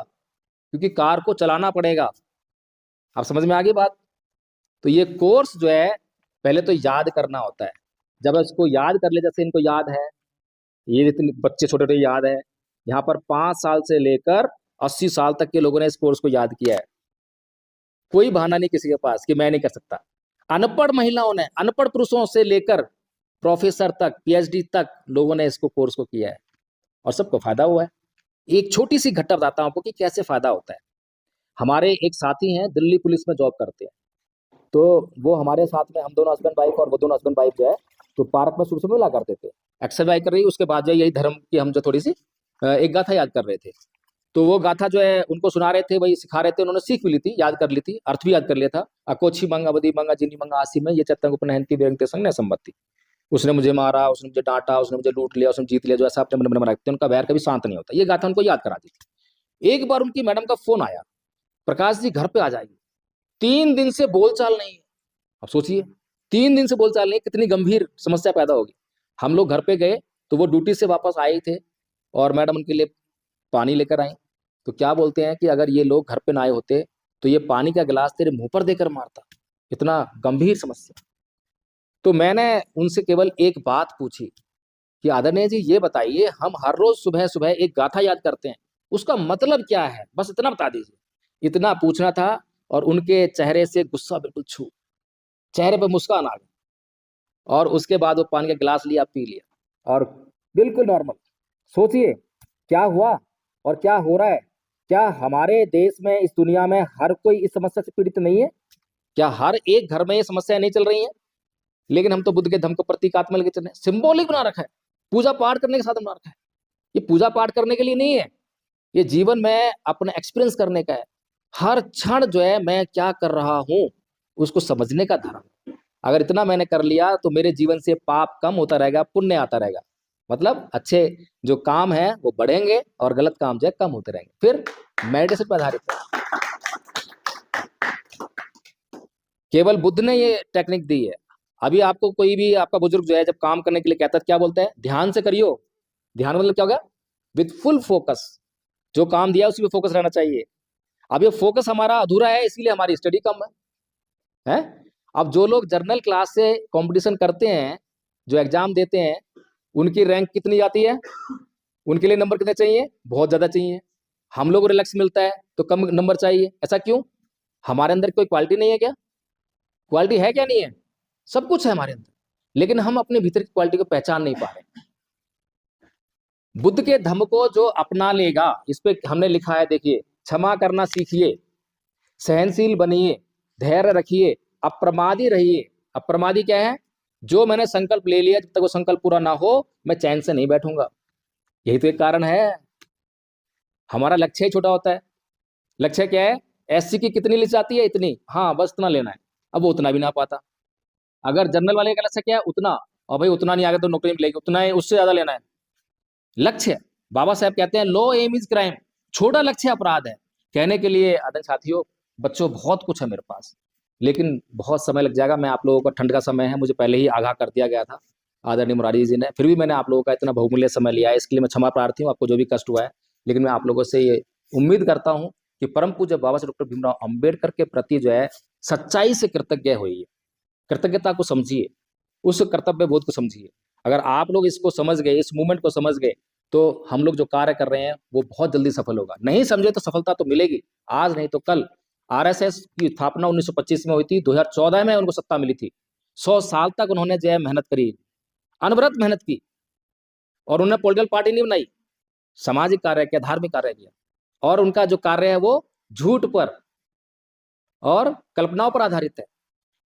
क्योंकि कार को चलाना पड़ेगा। आप समझ में आ गई बात? तो ये कोर्स जो है पहले तो याद करना होता है। जब इसको याद कर ले, जैसे इनको याद है, ये जितने बच्चे छोटे छोटे याद है, यहाँ पर 5 साल से लेकर 80 साल तक के लोगों ने इस कोर्स को याद किया है। कोई बहाना नहीं किसी के पास कि मैं नहीं कर सकता। अनपढ़ महिलाओं ने, अनपढ़ पुरुषों से लेकर प्रोफेसर तक, PhD तक लोगों ने इसको कोर्स को किया है और सबको फायदा हुआ है। एक छोटी सी घटना बताता हूं आपको कि कैसे फायदा होता है। हमारे एक साथी हैं, दिल्ली पुलिस में जॉब करते हैं। तो वो हमारे साथ में, हम दोनों हस्बैंड वाइफ, और वो दोनों हस्बैंड वाइफ जो है तो पार्क में सुबह सुबह मिला करते थे, एक्सरसाइज कर रही। उसके बाद जो यही धर्म की हम जो थोड़ी सी एक गाथा याद कर रहे थे। तो वो गाथा जो है उनको सुना रहे थे, वही सिखा रहे थे। उन्होंने सीख भी ली थी, याद कर ली थी, अर्थ भी याद कर लिया था। अकोछी मंगा बदी मंगा जिनी मंगा आसी में ये चत्तंग उपनयन की व्यंग्य संग न संबत्ति। उसने मुझे मारा, उसने मुझे डांटा, उसने मुझे लूट लिया, उसने जीत लिया, जो ऐसा अपने मन में रखते हैं उनका वैर कभी शांत नहीं होता। ये गाथा उनको याद करा दी थी। एक बार उनकी मैडम का फोन आया, प्रकाश जी घर पे आ जाइए। 3 दिन से बोलचाल नहीं है। अब सोचिए 3 दिन से बोलचाल नहीं, कितनी गंभीर समस्या पैदा होगी। हम लोग घर पे गए तो वो ड्यूटी से वापस आए थे और मैडम उनके लिए पानी लेकर आई। तो क्या बोलते हैं कि अगर ये लोग घर पे ना आए होते तो ये पानी का गिलास तेरे मुंह पर देकर मारता। इतना गंभीर समस्या। तो मैंने उनसे केवल एक बात पूछी कि आदरणीय जी ये बताइए, हम हर रोज सुबह सुबह एक गाथा याद करते हैं, उसका मतलब क्या है, बस इतना बता दीजिए। इतना पूछना था और उनके चेहरे से गुस्सा बिल्कुल छू, चेहरे पर मुस्कान आ गई और उसके बाद वो पानी का गिलास लिया, पी लिया और बिल्कुल नॉर्मल। सोचिए क्या हुआ और क्या हो रहा है। क्या हमारे देश में, इस दुनिया में हर कोई इस समस्या से पीड़ित नहीं है? क्या हर एक घर में ये समस्या नहीं चल रही है? लेकिन हम तो बुद्ध के धम्म को प्रतीकात्मक लेके चले, सिंबॉलिक बना रखा है, पूजा पाठ करने के साथ बना रखा है। ये पूजा पाठ करने के लिए नहीं है, ये जीवन में अपना एक्सपीरियंस करने का है। हर क्षण जो है मैं क्या कर रहा हूं उसको समझने का धर्म। अगर इतना मैंने कर लिया तो मेरे जीवन से पाप कम होता रहेगा, पुण्य आता रहेगा। मतलब अच्छे जो काम है वो बढ़ेंगे और गलत काम जो है कम होते रहेंगे। फिर मेडिटेशन पर आधारित है। केवल बुद्ध ने ये टेक्निक दी है। अभी आपको कोई भी आपका बुजुर्ग जो है जब काम करने के लिए कहता है क्या बोलता है? ध्यान से करियो। ध्यान मतलब क्या होगा? With full focus. जो काम दिया उसी पे फोकस रहना चाहिए। अब ये फोकस हमारा अधूरा है, इसीलिए हमारी स्टडी कम है? अब जो लोग जर्नल क्लास से कंपटीशन करते हैं, जो एग्जाम देते हैं, उनकी रैंक कितनी जाती है? उनके लिए नंबर कितने चाहिए? बहुत ज्यादा चाहिए। हम लोग को रिलैक्स मिलता है तो कम नंबर चाहिए। ऐसा क्यों? हमारे अंदर कोई क्वालिटी नहीं है क्या? क्वालिटी है क्या? नहीं है, सब कुछ है हमारे अंदर, लेकिन हम अपने भीतर की क्वालिटी को पहचान नहीं पा रहे। बुद्ध के धम्म को जो अपना लेगा, इस पे हमने लिखा है, देखिए, क्षमा करना सीखिए, सहनशील बनिए, धैर्य रखिए, अप्रमादी रहिए। अप्रमादी क्या है? जो मैंने संकल्प ले लिया, जब तक वो संकल्प पूरा ना हो मैं चैन से नहीं बैठूंगा। यही तो एक कारण है। हमारा लक्ष्य ही छोटा होता है। लक्ष्य क्या है? एससी की कितनी लिस्ट आती है? इतनी, हाँ बस इतना लेना है। अब वो उतना भी ना पाता। अगर जनरल वाले का लक्ष्य क्या है? उतना, और भाई उतना नहीं आ गया तो नौकरी मिलेगी, उतना है, उससे ज्यादा लेना है। लक्ष्य, बाबा साहब कहते हैं लो एम इज क्राइम, छोटा लक्ष्य अपराध है। कहने के लिए आदरणीय साथियों, बच्चों, बहुत कुछ है मेरे पास, लेकिन बहुत समय लग जाएगा। मैं आप लोगों को, ठंड का समय है, मुझे पहले ही आगाह कर दिया गया था आदरणीय मुरारी जी ने, फिर भी मैंने आप लोगों का इतना बहुमूल्य समय लिया है, इसके लिए मैं क्षमा प्रार्थी हूँ, आपको जो भी कष्ट हुआ है। लेकिन मैं आप लोगों से ये उम्मीद करता हूँ कि परम पूज्य बाबा साहब डॉक्टर भीमराव अम्बेडकर के प्रति जो है सच्चाई से कृतज्ञ होइए, कृतज्ञता को समझिए, उस कर्तव्य बोध को समझिए। अगर आप लोग इसको समझ गए, इस मूवमेंट को समझ गए, तो हम लोग जो कार्य कर रहे हैं वो बहुत जल्दी सफल होगा। नहीं समझे तो सफलता तो मिलेगी, आज नहीं तो कल। आरएसएस की स्थापना 1925 में हुई थी, 2014 में उनको सत्ता मिली थी। 100 साल तक उन्होंने जो है मेहनत करी, अनवरत मेहनत की, और उन्होंने पॉलिटिकल पार्टी नहीं बनाई, सामाजिक कार्य किया, धार्मिक कार्य किया। और उनका जो कार्य है वो झूठ पर और कल्पनाओं पर आधारित है।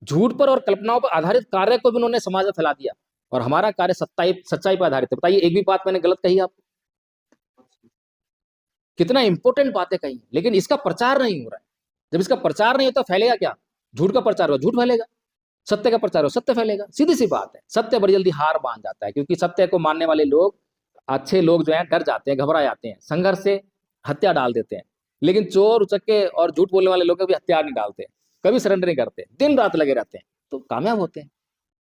झूठ पर और कल्पनाओं पर आधारित कार्य को भी उन्होंने समाज में फैला दिया, और हमारा कार्य सच्चाई पर आधारित है। बताइए, एक भी बात मैंने गलत कही आपको? कितना इंपॉर्टेंट बातें कही, लेकिन इसका प्रचार नहीं हो रहा है। जब इसका प्रचार नहीं होता फैलेगा क्या? झूठ का प्रचार हो, झूठ फैलेगा, सत्य का प्रचार हो, सत्य फैलेगा। सीधी सी बात है। सत्य बड़ी जल्दी हार मान जाता है, क्योंकि सत्य को मानने वाले लोग, अच्छे लोग जो हैं, डर जाते हैं, घबरा जाते हैं, संघर्ष से हत्या डाल देते हैं। लेकिन चोर उचक्के और झूठ बोलने वाले लोग कभी हथियार नहीं डालते, कभी सरेंडर नहीं करते, दिन रात लगे रहते हैं, तो कामयाब होते हैं।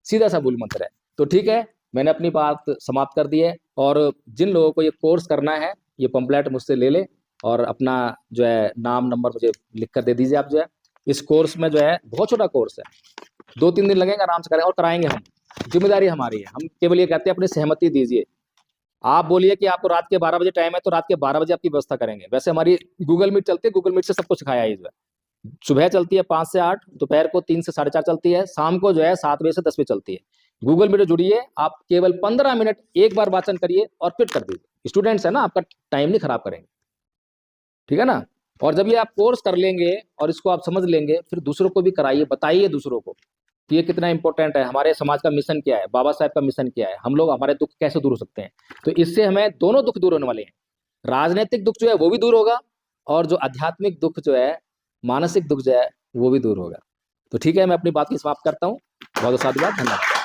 सीधा सा मूल मंत्र है। तो ठीक है, मैंने अपनी बात समाप्त कर दी है। और जिन लोगों को ये कोर्स करना है, ये पंपलेट मुझसे ले ले और अपना जो है नाम नंबर मुझे लिख कर दे दीजिए। आप जो है इस कोर्स में जो है, बहुत छोटा कोर्स है, 2-3 दिन लगेंगे, आराम से करेंगे और कराएंगे हम। जिम्मेदारी हमारी है, हम केवल ये कहते हैं अपनी सहमति दीजिए। आप बोलिए कि आपको रात के 12 बजे टाइम है, तो रात के 12 बजे आपकी व्यवस्था करेंगे। वैसे हमारी गूगल मीट चलती है, गूगल मीट से सब कुछ सिखाया है। जो है सुबह चलती है 5 से 8, दोपहर को 3 से 4:30 चलती है, शाम को जो है 7 बजे से 10 बजे चलती है। गूगल मीट जुड़िए, आप केवल 15 मिनट एक बार वाचन करिए और क्विट कर दीजिए। स्टूडेंट्स है ना, आपका टाइम नहीं खराब करेंगे, ठीक है ना। और जब ये आप कोर्स कर लेंगे और इसको आप समझ लेंगे, फिर दूसरों को भी कराइए, बताइए दूसरों को कि ये कितना इंपॉर्टेंट है, हमारे समाज का मिशन क्या है, बाबा साहब का मिशन क्या है, हम लोग, हमारे दुख कैसे दूर हो सकते हैं। तो इससे हमें दोनों दुख दूर होने वाले हैं। राजनीतिक दुख जो है वो भी दूर होगा, और जो आध्यात्मिक दुख जो है, मानसिक दुख जो है, वो भी दूर होगा। तो ठीक है, मैं अपनी बात की समाप्त करता हूँ। बहुत बहुत साधुवाद, धन्यवाद।